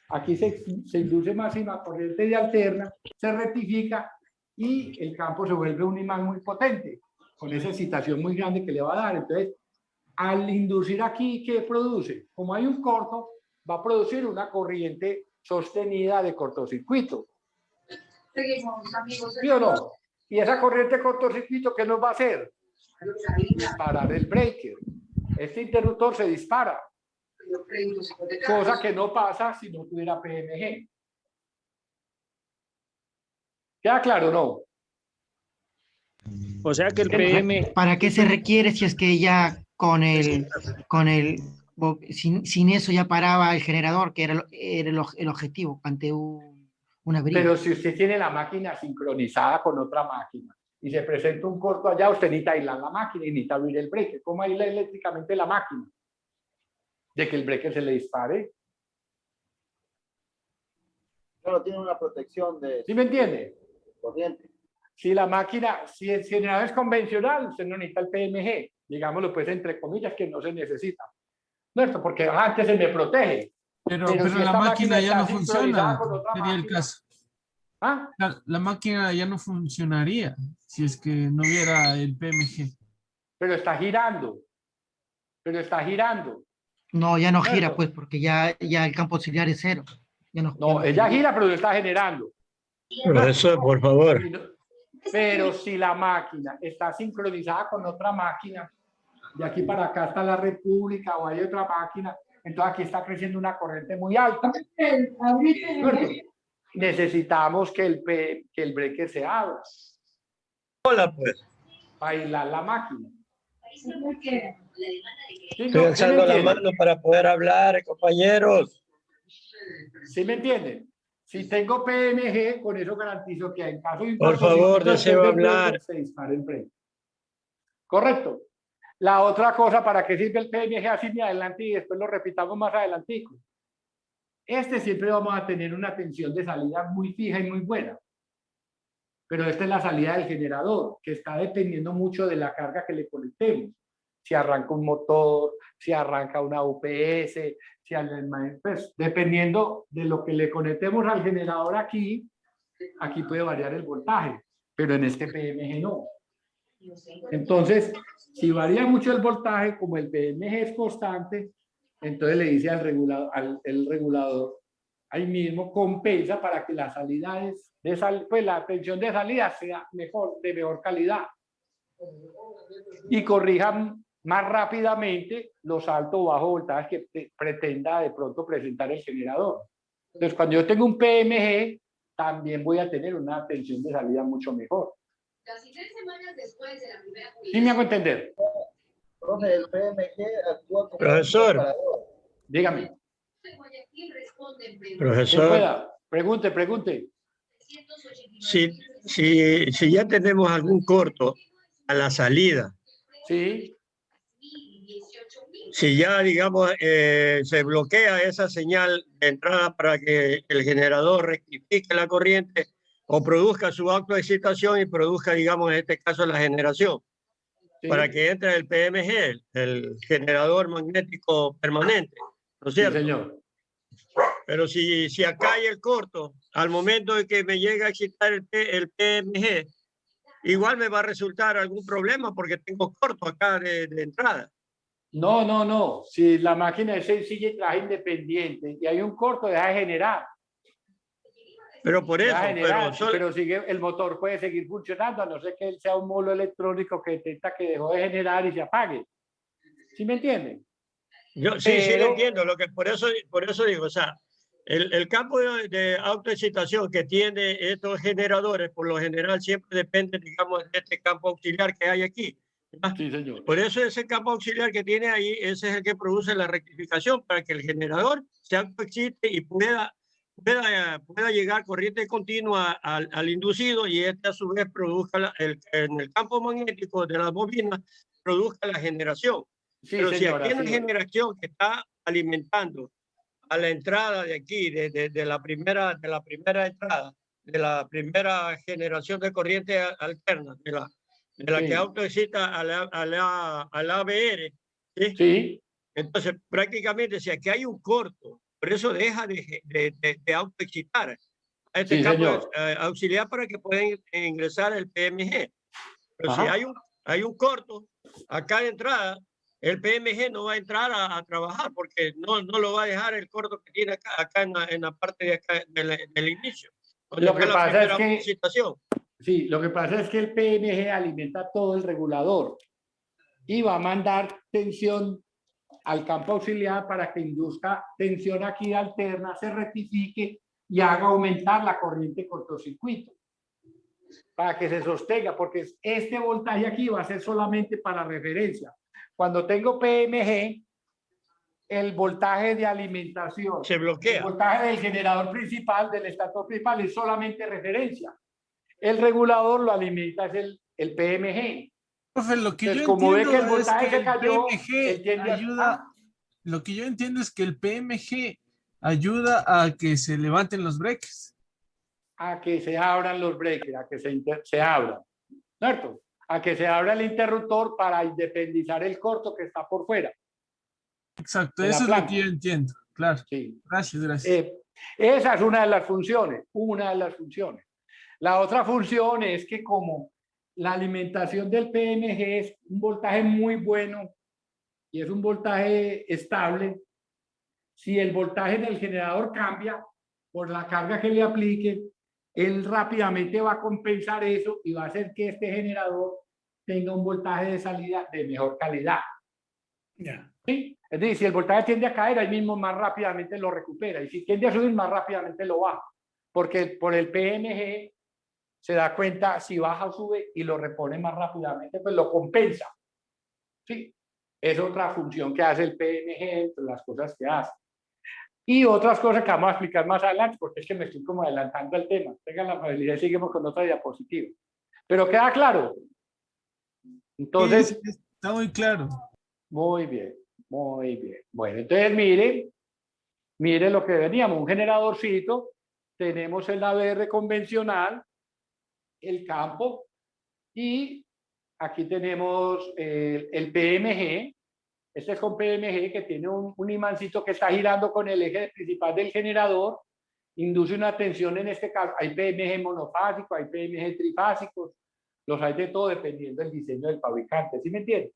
aquí se induce máxima corriente de alterna, se rectifica y el campo se vuelve un imán muy potente. con esa excitación muy grande que le va a dar. Entonces, al inducir aquí, ¿qué produce? Como hay un corto, va a producir una corriente sostenida de cortocircuito. ¿Sí o no? Y esa corriente de cortocircuito, ¿qué nos va a hacer? Disparar el breaker. Este interruptor se dispara. Cosa que no pasa si no tuviera PMG. ¿Queda claro o no? O sea que el PM, ¿Para qué se requiere si es que ya sin eso ya paraba el generador, que era el objetivo ante una avería? Pero si usted tiene la máquina sincronizada con otra máquina y se presenta un corto allá, usted necesita aislar la máquina y necesita abrir el breaker. ¿Cómo aísla eléctricamente la máquina? De que el breaker se le dispare. Solo tiene una protección de ¿Sí me entiende? corriente. Si la máquina, si el generador es convencional, usted no necesita el PMG, digámoslo pues entre comillas que no se necesita. ¿No? Porque antes se me protege. Pero si la esta máquina ya está no sincronizada funciona, con otra sería el máquina. caso. ¿Ah? La máquina ya no funcionaría si es que no hubiera el PMG. Pero está girando. Pero está girando. No, ya no gira, Eso. pues, porque ya el campo auxiliar es cero. Ya no, No, ella gira, pero lo está generando. profesor, por favor. Pero si la máquina está sincronizada con otra máquina, de aquí para acá está la República o hay otra máquina, entonces aquí está creciendo una corriente muy alta. ¿Cierto? Necesitamos que el breaker se abra. Hola, pues. Para aislar la máquina. ¿Sí, Estoy alzando la mano para poder hablar, compañeros. ¿Sí me entienden? Si tengo PMG, con eso garantizo que en caso de un Por favor, cortocircuito deseo después del hablar. breaker, se dispare el breaker. Correcto. La otra cosa, ¿para qué sirve el PMG así de adelante y después lo repitamos más adelantico? Siempre vamos a tener una tensión de salida muy fija y muy buena. Pero esta es la salida del generador, que está dependiendo mucho de la carga que le conectemos. Si arranca un motor, si arranca una UPS, pues, dependiendo de lo que le conectemos al generador aquí puede variar el voltaje, pero en este PMG no. Entonces, si varía mucho el voltaje, como el PMG es constante, entonces le dice al regulador, ahí mismo compensa para que la salida pues la tensión de salida sea de mejor calidad y corrija más rápidamente los altos o bajos voltajes que pretenda de pronto presentar el generador. Entonces, cuando yo tengo un PMG, también voy a tener una tensión de salida mucho mejor. Casi 3 semanas después de la primera publicación. ¿Sí me hago entender? Profe, el PMG actúa como Profesor. un disparador. Dígame. Profesor, Pregunte. si ya tenemos algún corto a la salida, Sí. si ya, digamos, se bloquea esa señal de entrada para que el generador rectifique la corriente o produzca su autoexcitación y produzca, digamos, en este caso, la generación, Sí. para que entre el PMG, el generador magnético permanente, ¿no es Sí, cierto? señor. Pero si acá hay el corto, al momento de que me llega a excitar el PMG, igual me va a resultar algún problema porque tengo corto acá de entrada. No. Si la máquina es sencilla y traje independiente y hay un corto, deja de generar. Pero por eso, Pero sigue, el motor puede seguir funcionando, a no ser que él sea un módulo electrónico que detecta que dejó de generar y se apague. ¿Sí me entienden? yo sí lo entiendo, por eso digo, o sea, el campo de autoexcitación que tiene estos generadores, por lo general siempre depende, digamos, de este campo auxiliar que hay aquí. ¿verdad? Sí, señor. Por eso ese campo auxiliar que tiene ahí, ese es el que produce la rectificación para que el generador se autoexcite y pueda llegar corriente continua al inducido y este a su vez produzca en el campo magnético de las bobinas, produzca la generación. Sí, Pero señora, si aquí hay una sí. generación que está alimentando a la entrada de aquí, de la primera entrada, de la primera generación de corriente alterna, de la Sí. que autoexcita a la ABR, ¿sí? Sí, Entonces, prácticamente, si aquí hay un corto, por eso deja de autoexcitar a este Sí, campo señor. auxiliar para que puedan ingresar el PMG. Pero si Ajá. hay un corto acá de entrada, el PMG no va a entrar a trabajar porque no lo va a dejar el corto que tiene acá en la parte de acá del inicio. Lo que pasa es que, situación. sí, lo que pasa es que el PMG alimenta todo el regulador y va a mandar tensión al campo auxiliar para que induzca tensión aquí alterna, se rectifique y haga aumentar la corriente cortocircuito para que se sostenga, porque este voltaje aquí va a ser solamente para referencia. Cuando tengo PMG, el voltaje de alimentación se bloquea. El voltaje del generador principal, del estator principal, es solamente referencia. El regulador lo alimenta es el PMG. Profe, lo que Entonces, yo como ve que el entiendo es voltaje que se cayó, el él PMG tiende ayuda, lo que yo entiendo es que el PMG ayuda a que se levanten los breaks. a que se abran los breakers, a que se abran, ¿cierto? A que se abra el interruptor para independizar el corto que está por fuera. Exacto, de la eso es planta. lo que yo entiendo, claro. Sí. Gracias, gracias. Esa es una de las funciones, La otra función es que como la alimentación del PMG es un voltaje muy bueno y es un voltaje estable, si el voltaje del generador cambia por la carga que le apliquen, él rápidamente va a compensar eso y va a hacer que este generador tenga un voltaje de salida de mejor calidad. Ya. ¿Sí? Es decir, si el voltaje tiende a caer, ahí mismo más rápidamente lo recupera. Y si tiende a subir, más rápidamente lo baja. Porque por el PMG se da cuenta si baja o sube y lo repone más rápidamente, pues lo compensa. ¿Sí? Es otra función que hace el PMG entre las cosas que hace. Y otras cosas que vamos a explicar más adelante, porque es que me estoy como adelantando el tema. Tengan la amabilidad y seguimos con otra diapositiva. Pero queda claro. Entonces, Sí, está muy claro. muy bien, muy bien. Bueno, entonces mire lo que veníamos, un generadorcito, tenemos el ABR convencional, el campo, y aquí tenemos el PMG. Este es con PMG que tiene un imancito que está girando con el eje principal del generador, induce una tensión en este caso. Hay PMG monofásico, hay PMG trifásicos, los hay de todo dependiendo del diseño del fabricante, ¿sí me entienden?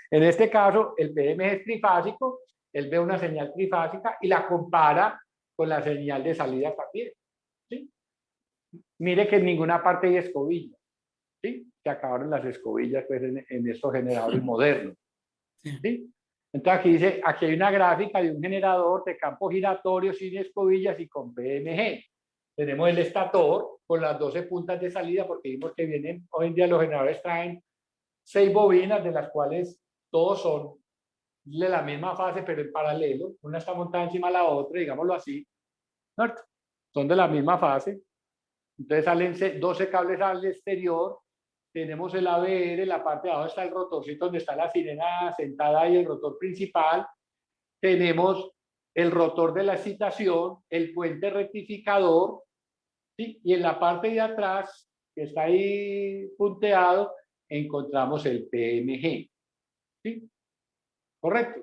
En este caso, el PMG es trifásico, él ve una señal trifásica y la compara con la señal de salida también. ¿Sí? Mire que en ninguna parte hay escobillas. ¿Sí? Se acabaron las escobillas pues, en estos generadores modernos. ¿Sí? Entonces aquí dice, aquí hay una gráfica de un generador de campo giratorio sin escobillas y con PMG. Tenemos el estator con las 12 puntas de salida, porque vimos que vienen, hoy en día los generadores traen 6 bobinas, de las cuales todos son de la misma fase, pero en paralelo. Una está montada encima de la otra, digámoslo así. ¿Cierto? Son de la misma fase. Entonces salen 12 cables al exterior. Tenemos el ABR, en la parte de abajo está el rotorcito donde está la sirena sentada ahí, el rotor principal. Tenemos el rotor de la excitación, el puente rectificador, ¿sí? Y en la parte de atrás, que está ahí punteado, encontramos el PMG. ¿Sí? ¿Correcto?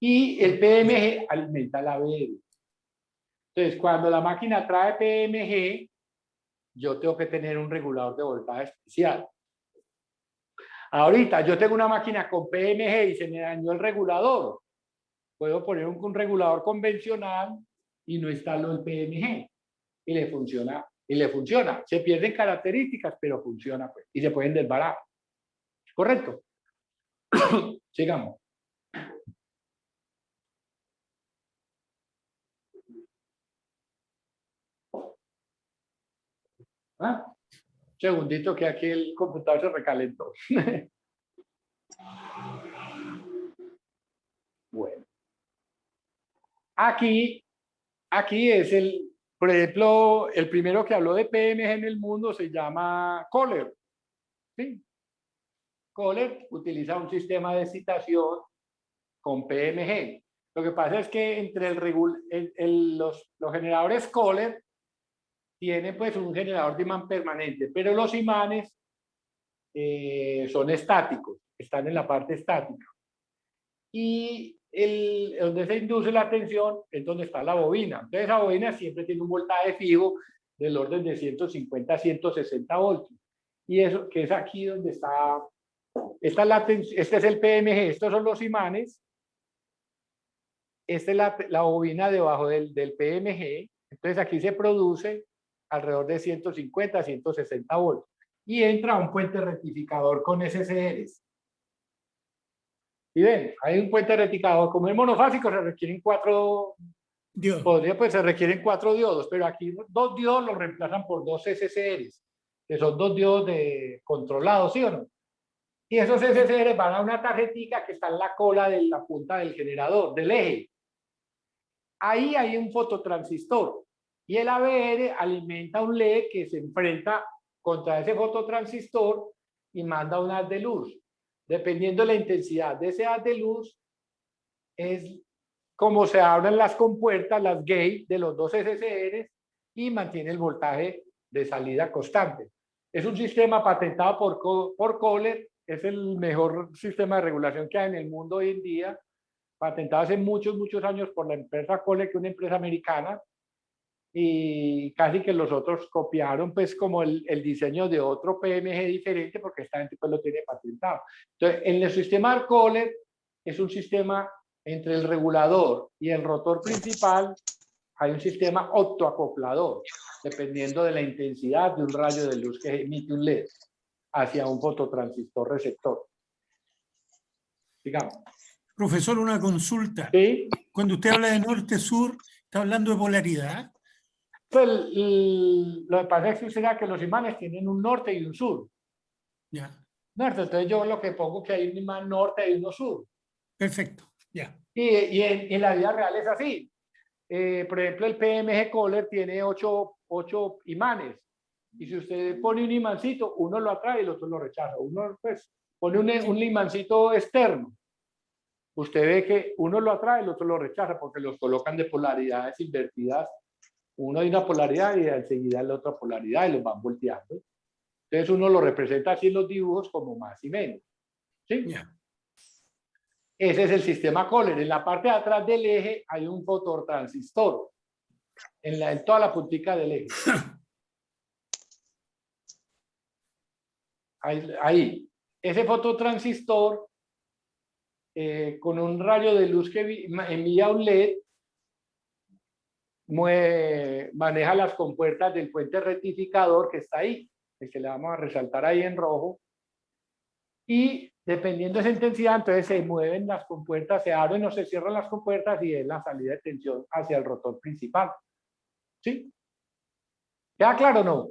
Y el PMG alimenta la ABR. Entonces, cuando la máquina trae PMG, yo tengo que tener un regulador de voltaje especial. Ahorita yo tengo una máquina con PMG y se me dañó el regulador. Puedo poner un regulador convencional y no instalo el PMG. Y le funciona. Se pierden características, pero funciona. Pues, y se pueden desbarar. ¿Correcto? Sigamos. ¿Ah? Segundito que aquí el computador se recalentó. Bueno. Aquí es por ejemplo, el primero que habló de PMG en el mundo se llama Kohler. ¿Sí? Kohler utiliza un sistema de excitación con PMG. Lo que pasa es que entre los generadores Kohler tienen pues un generador de imán permanente, pero los imanes son estáticos, están en la parte estática. Y donde se induce la tensión es donde está la bobina. Entonces esa bobina siempre tiene un voltaje fijo del orden de 150 a 160 voltios. y eso que es aquí donde está, este es el PMG, estos son los imanes, esta es la bobina debajo del PMG, entonces aquí se produce alrededor de 150, 160 voltios, y entra un puente rectificador con SCRs. Y ven, hay un puente rectificador, como es monofásico, se requieren 4 Dios. pues se requieren 4 diodos, pero aquí 2 diodos los reemplazan por 2 SCRs, que son 2 diodos controlados, ¿sí o no? Y esos SCRs van a una tarjetica que está en la cola de la punta del generador, del eje. Ahí hay un fototransistor y el ABR alimenta un LED que se enfrenta contra ese fototransistor y manda un haz de luz. Dependiendo de la intensidad de ese haz de luz, es como se abren las compuertas, las gate de los 2 SCRs y mantiene el voltaje de salida constante. Es un sistema patentado por Kohler, es el mejor sistema de regulación que hay en el mundo hoy en día, patentado hace muchos años por la empresa Kohler, que es una empresa americana, y casi que los otros copiaron pues como el diseño de otro PMG diferente, porque esta gente pues lo tiene patentado. Entonces, en el sistema Kohler es un sistema entre el regulador y el rotor principal, hay un sistema optoacoplador, dependiendo de la intensidad de un rayo de luz que emite un LED hacia un fototransistor receptor. Digamos. Profesor, una consulta. ¿Sí? Cuando usted habla de norte-sur, ¿está hablando de polaridad? Pues, lo que pasa es que los imanes tienen un norte y un sur. Ya. Norte, entonces yo lo que pongo que hay un imán norte y uno sur. Perfecto, ya. Y en la vida real es así. Por ejemplo, el PMG Kohler tiene 8 imanes. Y si usted pone un imancito, uno lo atrae y el otro lo rechaza. Uno pues pone un imancito externo. Usted ve que uno lo atrae y el otro lo rechaza porque los colocan de polaridades invertidas. Uno hay una polaridad y enseguida la otra polaridad y los van volteando. Entonces uno lo representa así en los dibujos como más y menos. ¿Sí? Ya. Ese es el sistema Kohler. En la parte de atrás del eje hay un fototransistor. En toda la puntica del eje. Ahí. Ese fototransistor con un rayo de luz que envía un LED maneja las compuertas del puente rectificador que está ahí, el que le vamos a resaltar ahí en rojo, y dependiendo de esa intensidad, entonces se mueven las compuertas, se abren o se cierran las compuertas y es la salida de tensión hacia el rotor principal. ¿Sí? ¿Queda claro o no?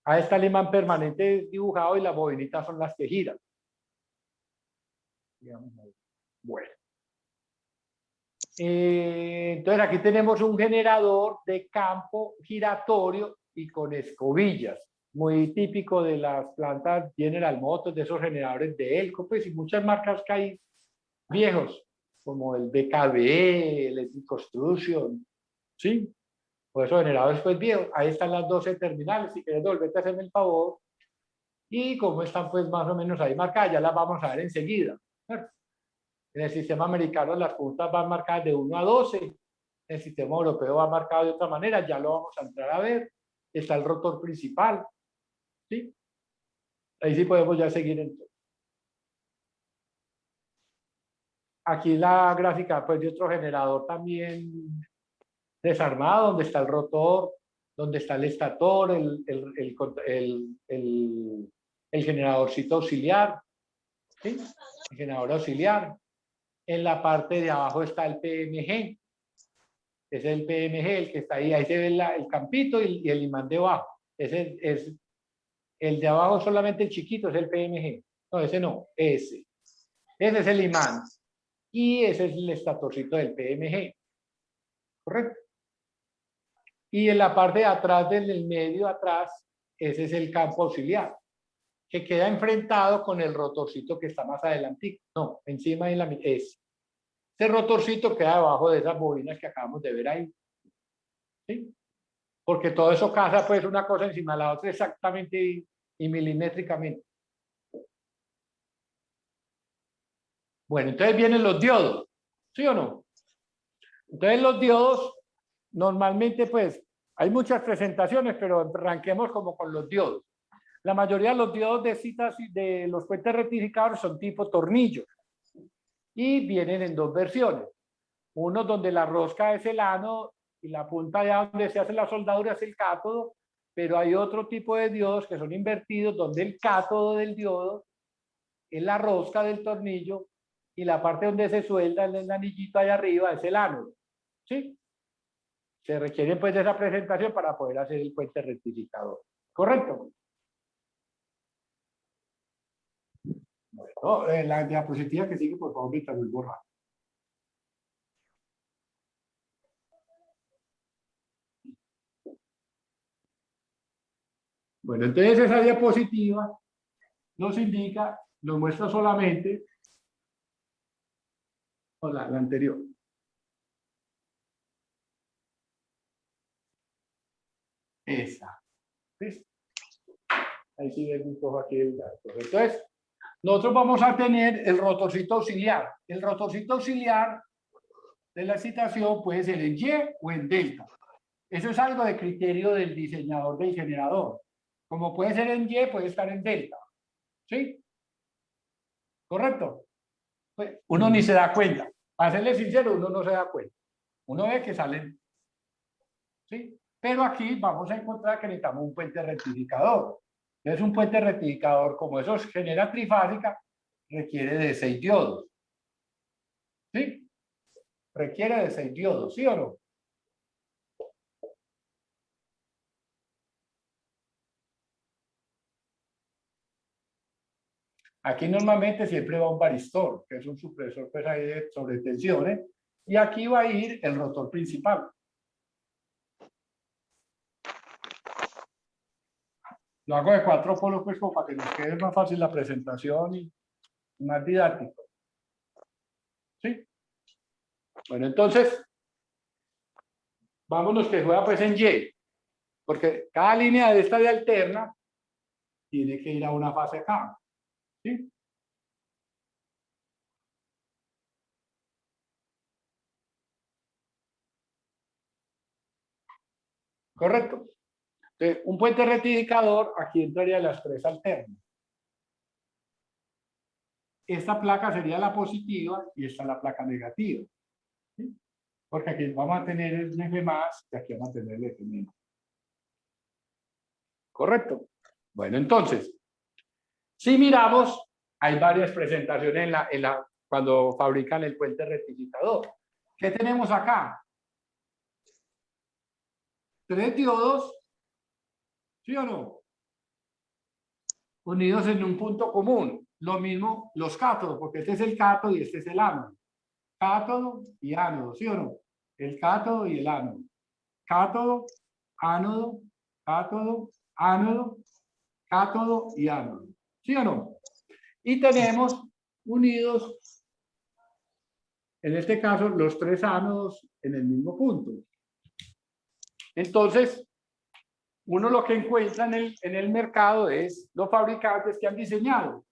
Ahí está el imán permanente dibujado y las bobinitas son las que giran. Bueno. Entonces aquí tenemos un generador de campo giratorio y con escobillas, muy típico de las plantas General Motors, de esos generadores de Elco, pues, y muchas marcas que hay viejos, como el BKB, Electric Construction, ¿sí? Por esos generadores pues viejos. Ahí están las 12 terminales, si quieres volverte a hacerme el favor, y como están pues más o menos ahí marcadas, ya las vamos a ver enseguida. En el sistema americano las puntas van marcadas de 1 a 12. En el sistema europeo va marcado de otra manera. Ya lo vamos a entrar a ver. Está el rotor principal. ¿Sí? Ahí sí podemos ya seguir entonces. Aquí la gráfica pues, de otro generador también desarmado, donde está el rotor, donde está el estator, el generadorcito auxiliar. ¿Sí? El generador auxiliar. En la parte de abajo está el PMG. Es el PMG el que está ahí. Ahí se ve el campito y el imán debajo. Ese es el de abajo, solamente el chiquito es el PMG. No, ese no, ese. Ese es el imán. Y ese es el estatorcito del PMG. ¿Correcto? Y en la parte de atrás, del medio atrás, ese es el campo auxiliar, que queda enfrentado con el rotorcito que está más adelante. No, encima de la ese rotorcito queda debajo de esas bobinas que acabamos de ver ahí. ¿Sí? Porque todo eso casa pues una cosa encima de la otra exactamente y milimétricamente. Bueno, entonces vienen los diodos, ¿sí o no? Entonces los diodos normalmente pues Hay muchas presentaciones, pero arranquemos como con los diodos. La mayoría de los diodos de citas de los puentes rectificadores son tipo tornillo y vienen en dos versiones. Uno donde la rosca es el ánodo y la punta de donde se hace la soldadura es el cátodo, pero hay otro tipo de diodos que son invertidos donde el cátodo del diodo es la rosca del tornillo y la parte donde se suelda el anillito allá arriba es el ánodo. ¿Sí? Se requiere pues de esa presentación para poder hacer el puente rectificador. ¿Correcto? Bueno, la diapositiva que sigue, por favor, ahorita muy borra. Bueno, entonces esa diapositiva nos indica, nos muestra solamente la anterior. Esa. ¿Sí? Ahí sí ven un poco aquí el dato. Entonces, nosotros vamos a tener el rotorcito auxiliar. El rotorcito auxiliar de la excitación puede ser en Y o en delta. Eso es algo de criterio del diseñador del generador. Como puede ser en Y, puede estar en delta. ¿Sí? ¿Correcto? Pues uno ni se da cuenta. Para serle sincero, uno no se da cuenta. Uno ve que salen. ¿Sí? Pero aquí vamos a encontrar que necesitamos un puente rectificador. Entonces, un puente rectificador, como eso genera trifásica, requiere de 6 diodos. ¿Sí? Requiere de 6 diodos, ¿sí o no? Aquí normalmente siempre va un varistor, que es un supresor pues, ahí de sobretensiones, y aquí va a ir el rotor principal. Lo hago de 4 polos pues como para que nos quede más fácil la presentación y más didáctico. ¿Sí? Bueno, entonces, vámonos que juega pues en Y, porque cada línea de esta de alterna tiene que ir a una fase acá. ¿Sí? ¿Correcto? Entonces, un puente rectificador, aquí entraría las 3 alternas. Esta placa sería la positiva y esta la placa negativa. ¿Sí? Porque aquí vamos a tener el F más y aquí vamos a tener el F menos. ¿Correcto? Bueno, entonces, si miramos, hay varias presentaciones cuando fabrican el puente rectificador. ¿Qué tenemos acá? 3 diodos, ¿sí o no? Unidos en un punto común. Lo mismo los cátodos, porque este es el cátodo y este es el ánodo. Cátodo y ánodo, ¿sí o no? El cátodo y el ánodo. Cátodo, ánodo, cátodo, ánodo, cátodo y ánodo. ¿Sí o no? Y tenemos unidos, en este caso, los 3 ánodos en el mismo punto. Entonces, uno lo que encuentra en el mercado es los fabricantes que han diseñado.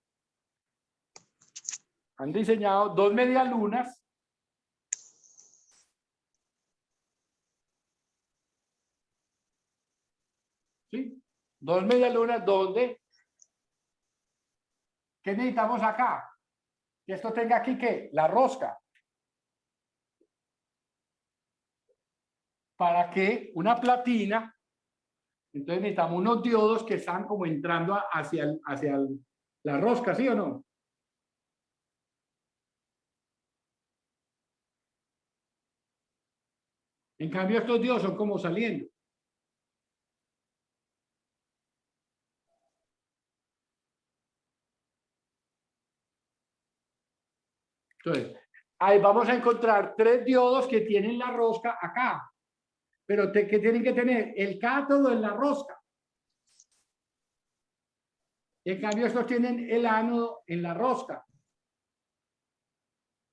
Han diseñado 2 medialunas. ¿Sí? 2 medialunas donde, ¿qué necesitamos acá? Que esto tenga aquí, ¿qué? La rosca. Para que una platina, entonces necesitamos unos diodos que están como entrando hacia la rosca, ¿sí o no? En cambio, estos diodos son como saliendo. Entonces, ahí vamos a encontrar 3 diodos que tienen la rosca acá. Pero que tienen que tener el cátodo en la rosca. En cambio, estos tienen el ánodo en la rosca.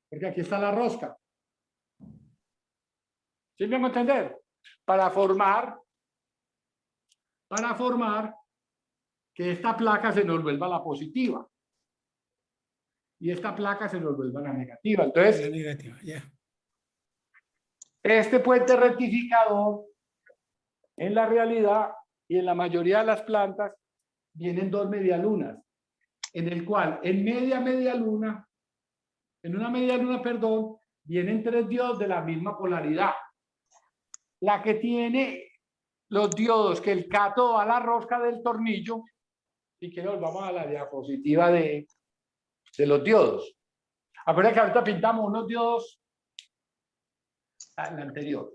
Porque aquí está la rosca. ¿Sí me van a entender? Para formar que esta placa se nos vuelva la positiva. Y esta placa se nos vuelva la negativa. Entonces, La negativa, ya. este puente rectificador En la realidad y en la mayoría de las plantas vienen dos medialunas, en el cual en una media luna, perdón, vienen tres diodos de la misma polaridad. La que tiene los diodos que el cátodo va a la rosca del tornillo, y que nos vamos a la diapositiva de los diodos. Acuérdense que ahorita pintamos unos diodos en la anterior.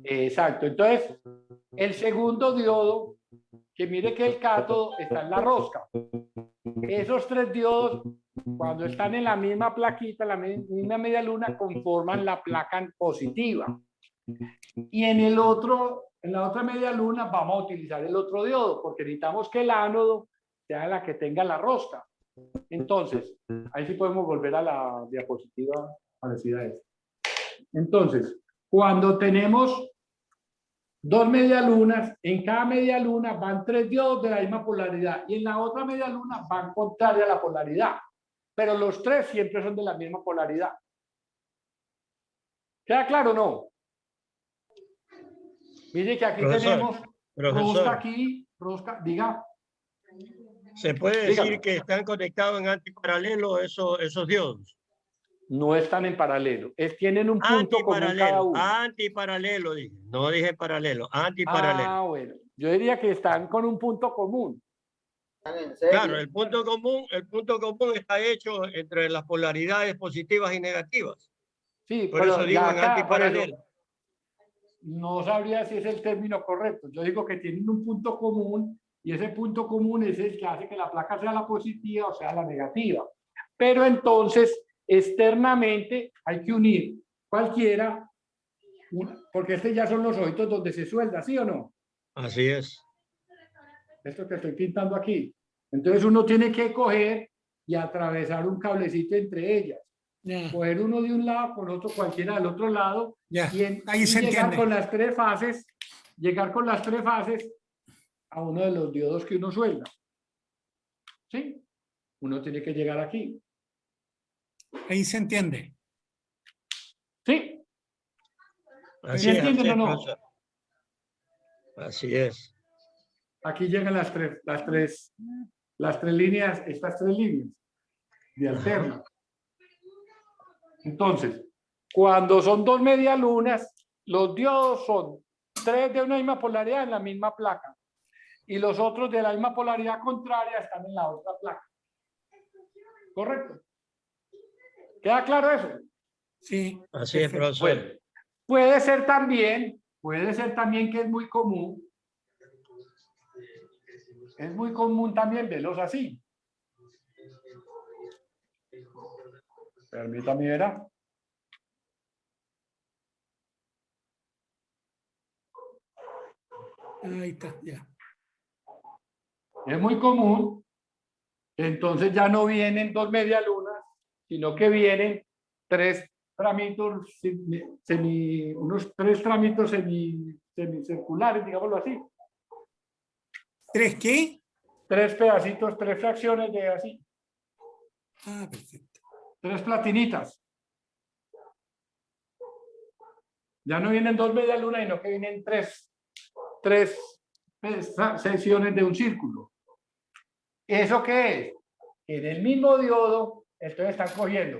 Exacto. Entonces, el segundo diodo, que mire que el cátodo está en la rosca. Esos tres diodos, cuando están en la misma plaquita, la misma media luna, conforman la placa positiva. Y en la otra media luna vamos a utilizar el otro diodo, porque necesitamos que el ánodo sea la que tenga la rosca. Entonces, ahí sí podemos volver a la diapositiva parecida a esta. Entonces, cuando tenemos dos medialunas, en cada media luna van tres diodos de la misma polaridad y en la otra media luna van contraria a la polaridad, pero los tres siempre son de la misma polaridad. ¿Queda claro o no? Mire que aquí tenemos rosca aquí, rosca, diga. ¿Se puede decir que están conectados en antiparalelo esos diodos? No están en paralelo, tienen un punto común cada uno. Antiparalelo, dije. No dije paralelo, antiparalelo. Ah, bueno. Yo diría que están con un punto común. Claro, el punto común está hecho entre las polaridades positivas y negativas. Sí, por eso digo en antiparalelo. No sabría si es el término correcto. Yo digo que tienen un punto común y ese punto común es el que hace que la placa sea la positiva o sea la negativa. Pero entonces, externamente hay que unir cualquiera, porque ya son los ojitos donde se suelda, ¿sí o no? Así es. Esto que estoy pintando aquí. Entonces uno tiene que coger y atravesar un cablecito entre ellas. Coger uno de un lado, con otro cualquiera del otro lado, ahí se llegar entiende. llegar con las tres fases a uno de los diodos que uno suelda. ¿Sí? Uno tiene que llegar aquí. Ahí se entiende. ¿Sí? Así ¿Entienden o no? profesor. Así es. Aquí llegan las tres líneas, estas tres líneas de alterna. Entonces, cuando son dos medialunas, los diodos son tres de una misma polaridad en la misma placa y los otros de la misma polaridad contraria están en la otra placa. ¿Correcto? ¿Queda claro eso? Sí. Así es, profesor. Bueno, puede ser también que es muy común. Es muy común también verlos así. Permítame ver. Ahí está, ya. Es muy común que entonces ya no vienen dos medialunas, sino que vienen unos tres tramitos semicirculares, digámoslo así. ¿Tres qué? Tres pedacitos, tres fracciones de así. Ah, perfecto. Tres platinitas. Ya no vienen dos medialunas, sino que vienen tres secciones de un círculo. ¿Eso qué es? En el mismo diodo, entonces están cogiendo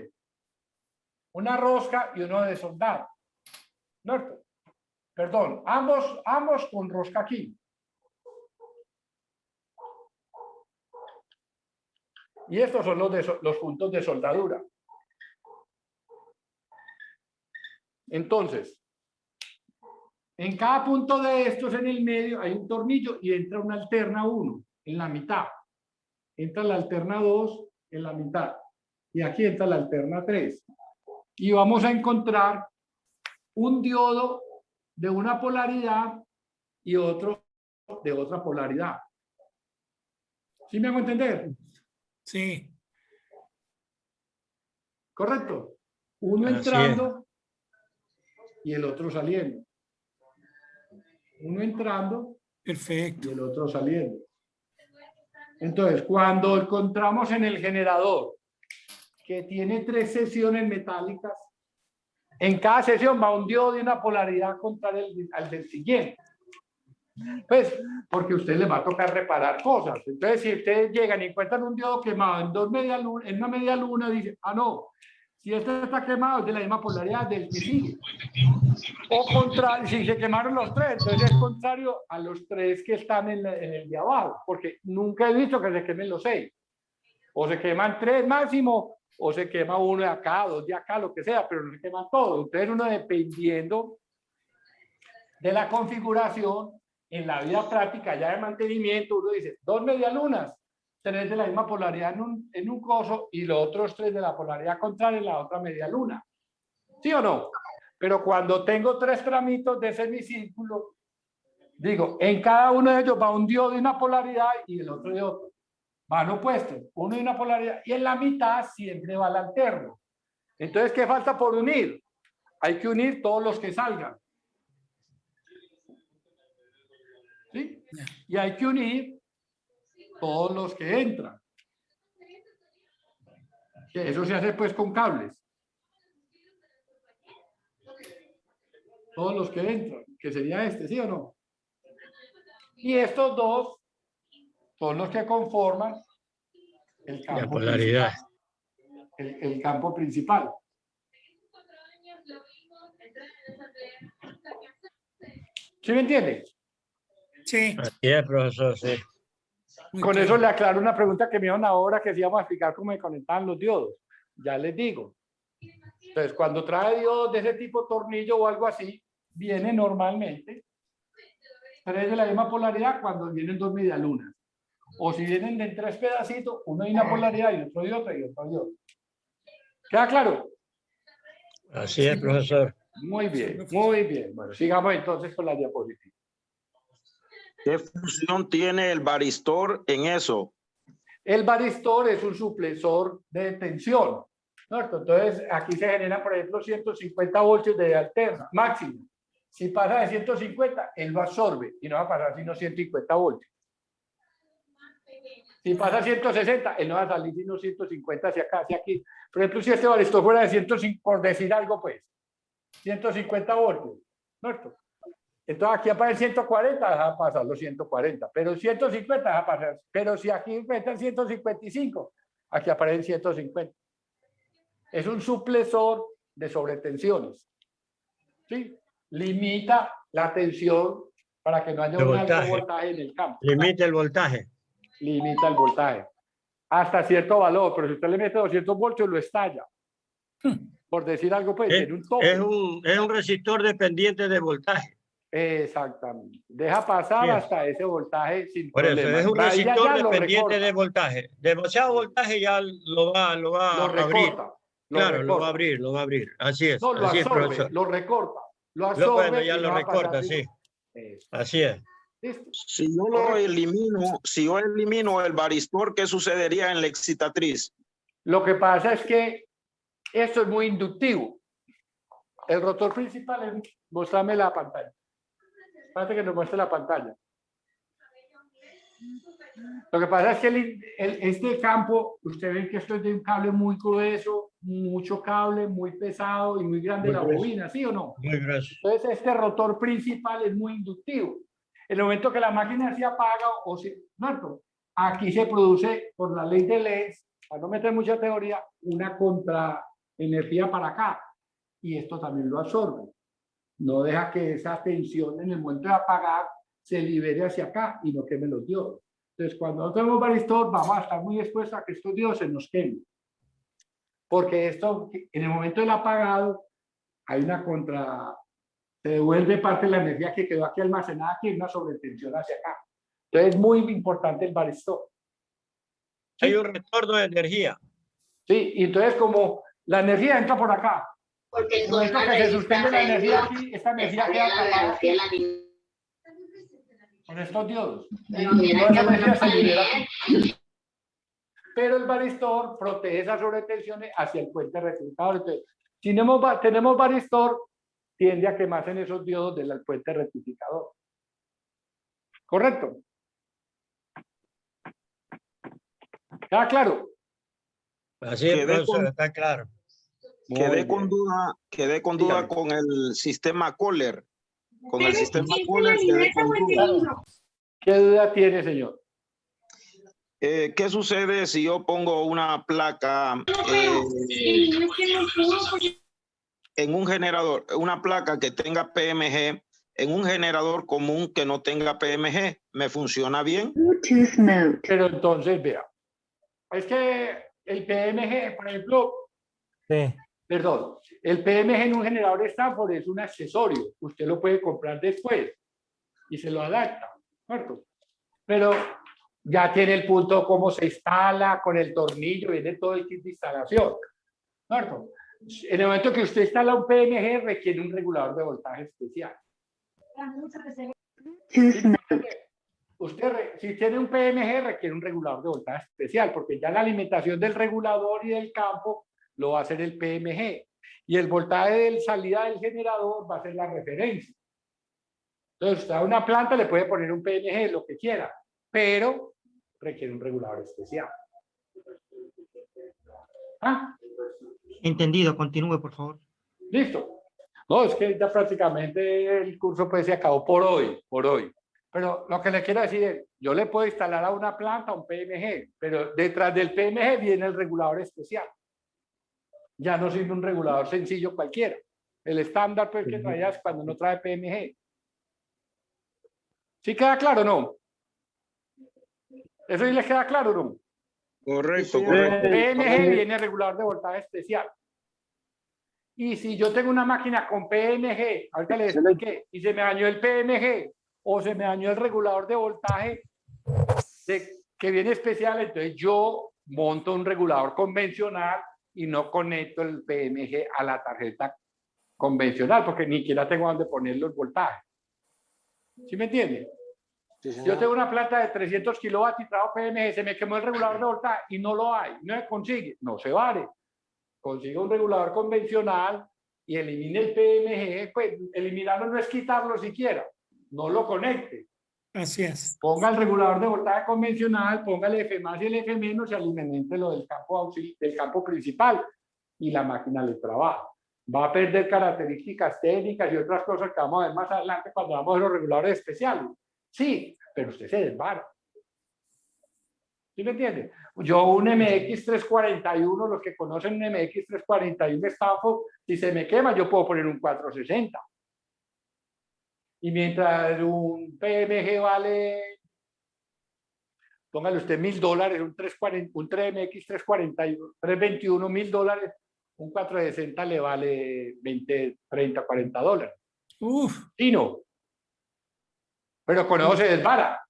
una rosca y uno de soldado. ¿No? Perdón, ambos con rosca aquí. Y estos son los puntos de soldadura. Entonces, en cada punto de estos en el medio hay un tornillo y entra una alterna 1 en la mitad. Entra la alterna 2 en la mitad. Y aquí entra la alterna 3. Y vamos a encontrar un diodo de una polaridad y otro de otra polaridad. ¿Sí me hago entender? Sí. Correcto. Uno Así entrando y el otro saliendo. Uno entrando Perfecto. y el otro saliendo. Entonces, cuando encontramos en el generador que tiene tres secciones metálicas, En cada sesión va un diodo de una polaridad contraria al del siguiente. Pues, porque a usted le va a tocar reparar cosas. Entonces, si ustedes llegan y encuentran un diodo quemado en una media luna, dicen, ah, no, si este está quemado es de la misma polaridad del que sigue. O contrario, si se quemaron los tres, entonces es contrario a los tres que están en el de abajo, porque nunca he visto que se quemen los 6. O se queman 3 máximo, o se quema uno de acá, 2 de acá, lo que sea, pero no se queman todos. Entonces uno, dependiendo de la configuración, en la vida práctica ya de mantenimiento, uno dice 2 medialunas, 3 de la misma polaridad en un coso y los otros 3 de la polaridad contraria en la otra medialuna. ¿Sí o no? Pero cuando tengo 3 tramitos de semicírculo, digo, en cada uno de ellos va un diodo de una polaridad y el otro de otro. Van opuestos, uno de una polaridad y en la mitad siempre va el alterno. Entonces, ¿qué falta por unir? Hay que unir todos los que salgan. ¿Sí? Y hay que unir todos los que entran. Que eso se hace pues con cables. Todos los que entran, que sería este, ¿sí o no? Y estos dos son los que conforman el campo La polaridad. el campo principal. ¿Sí me entiende? Sí. Así es, profesor, sí. Muy Con claro. eso le aclaro una pregunta que me dieron ahora, que si íbamos a explicar cómo se conectaban los diodos. Ya les digo. Entonces, cuando trae diodos de ese tipo, tornillo o algo así, viene normalmente 3 de la misma polaridad cuando vienen 2 medialunas. O si vienen de 3 pedacitos, uno de una polaridad y otro de otra y otro de otra. ¿Queda claro? Así es, profesor. Muy bien, muy bien. Bueno, sigamos entonces con la diapositiva. ¿Qué función tiene el varistor en eso? El varistor es un supresor de tensión, ¿no? Entonces, aquí se generan, por ejemplo, 150 voltios de alterna, máximo. Si pasa de 150, él lo absorbe y no va a pasar sino 150 voltios. Si pasa a 160, él no va a salir sino 150 hacia acá, hacia aquí. Por ejemplo, si este varistor fuera de 105, por decir algo, pues, 150 voltios, ¿no? Entonces aquí aparece 140, deja pasar los 140, pero 150 deja pasar. Pero si aquí encuentran 155, aquí aparecen 150. Es un supresor de sobretensiones. ¿Sí? Limita la tensión para que no haya El un alto voltaje. voltaje en el campo. Limita el voltaje. Limita el voltaje. Hasta cierto valor, pero si usted le mete 200 voltios, lo estalla. Por decir algo, pues, tiene un tope. Es un resistor dependiente de voltaje. Exactamente. Deja pasar Bien. hasta ese voltaje sin Por eso, problema. es un Ahí ya resistor lo dependiente recorta, de voltaje. Demasiado voltaje ya lo va lo a abrir. recorta. Claro, lo va recorta. a abrir, lo va a abrir. Así es, No, lo así es, absorbe, profesor. lo recorta. Lo absorbe Bueno, ya y lo no va a pasar recorta, sin- sí. Eso. Así es. ¿Listo? Si yo elimino el varistor, ¿qué sucedería en la excitatriz? Lo que pasa es que esto es muy inductivo. El rotor principal es, mostrame la pantalla. Espérate que nos muestre la pantalla. Lo que pasa es que este campo, usted ve que esto es de un cable muy grueso, mucho cable, muy pesado y muy grande Muy la grueso. bobina, ¿sí o no? Muy grueso. Entonces este rotor principal es muy inductivo. En el momento que la máquina se apaga o se... ¿no? Aquí se produce, por la ley de Lenz, para no meter mucha teoría, una contraenergía para acá. Y esto también lo absorbe. No deja que esa tensión en el momento de apagar se libere hacia acá y no queme los diodos. Entonces, cuando no tenemos varistor, vamos a estar muy expuestos a que estos diodos se nos quemen. Porque esto, en el momento del apagado, hay una se devuelve parte de la energía que quedó aquí almacenada, aquí, una sobretensión hacia acá. Entonces, es muy importante el varistor. ¿Sí? Hay un retorno de energía. Sí, y entonces como la energía entra por acá, Porque en el momento que se suspende la energía aquí, esta energía queda atrapada aquí, con estos diodos. Y toda esa energía se libera aquí. Pero el varistor protege esas sobretensiones hacia el puente rectificador. Entonces, si tenemos varistor, tiende a quemarse en esos diodos del puente rectificador. ¿Correcto? ¿Queda claro? Así es, Quedé profesor, con- está claro. Muy Quedé bien. con duda Dígame. con el sistema Kohler. Con el sistema Kohler quedé con duda. ¿Qué duda tiene, señor? ¿Qué sucede si yo pongo una placa en un generador, una placa que tenga PMG en un generador común que no tenga PMG? ¿Me funciona bien? Pero entonces, vea, es que el PMG, por ejemplo, Sí. perdón, el PMG en un generador Stanford es un accesorio. Usted lo puede comprar después y se lo adapta, ¿cierto? Pero ya tiene el punto cómo se instala, con el tornillo, viene todo el kit de instalación, ¿cierto? En el momento que usted instala un PMG, requiere un regulador de voltaje especial. Si tiene un PMG, requiere un regulador de voltaje especial, porque ya la alimentación del regulador y del campo lo va a hacer el PMG. Y el voltaje de salida del generador va a ser la referencia. Entonces, usted a una planta le puede poner un PMG, lo que quiera, pero requiere un regulador especial. ¿Ah? Entendido, continúe, por favor. Listo. No, es que ya prácticamente el curso pues se acabó por hoy. Pero lo que le quiero decir es, yo le puedo instalar a una planta un PMG, pero detrás del PMG viene el regulador especial. Ya no sirve un regulador sencillo cualquiera. El estándar pues que traía es cuando no trae PMG. ¿Sí queda claro o no? ¿Eso sí les queda claro o no? Correcto, El PMG viene el regulador de voltaje especial. Y si yo tengo una máquina con PMG, ahorita les expliqué, y se me dañó el PMG o se me dañó el regulador de voltaje que viene especial, entonces yo monto un regulador convencional y no conecto el PMG a la tarjeta convencional, porque ni siquiera tengo dónde ponerlo el voltaje. ¿Sí me entienden? Yo tengo una planta de 300 kilovatios y trabajo PMG, se me quemó el regulador de voltaje y no lo hay, no se consigue, no se vale. Consiga un regulador convencional y elimine el PMG, pues eliminarlo no es quitarlo siquiera, no lo conecte. Así es. Ponga el regulador de voltaje convencional, ponga el F más y el F menos y alimente lo del campo principal y la máquina le trabaja. Va a perder características técnicas y otras cosas que vamos a ver más adelante cuando vamos a ver los reguladores especiales. Sí, pero usted se desvara. ¿Sí me entiende? Yo un MX 341, los que conocen un MX 341 Stanford, si se me quema yo puedo poner un 460. Y mientras un PMG vale, póngale usted $1,000, un 3MX 341, 321, $1,000, un 460 le vale 20, 30, $40. Sí, no. Pero con eso se desvara.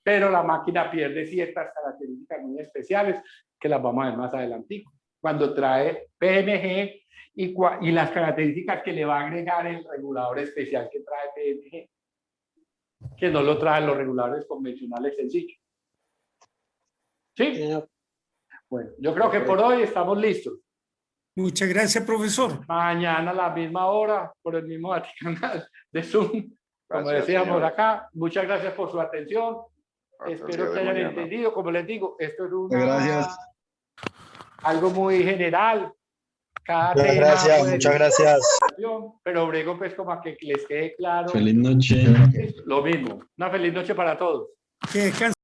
Pero la máquina pierde ciertas características muy especiales que las vamos a ver más adelante. Cuando trae PMG y las características que le va a agregar el regulador especial que trae PMG, que no lo traen los reguladores convencionales sencillos. ¿Sí? Bueno, yo creo que por hoy estamos listos. Muchas gracias, profesor. Mañana a la misma hora, por el mismo canal de Zoom, como Gracias, decíamos señor. acá. Muchas gracias por su atención. Espero que hayan entendido. Como les digo, esto es algo muy general. Cada Muchas tema gracias, puede muchas ser gracias. pero brego pues como a que les quede claro. Feliz noche. Lo mismo. Una feliz noche para todos. Que descansen.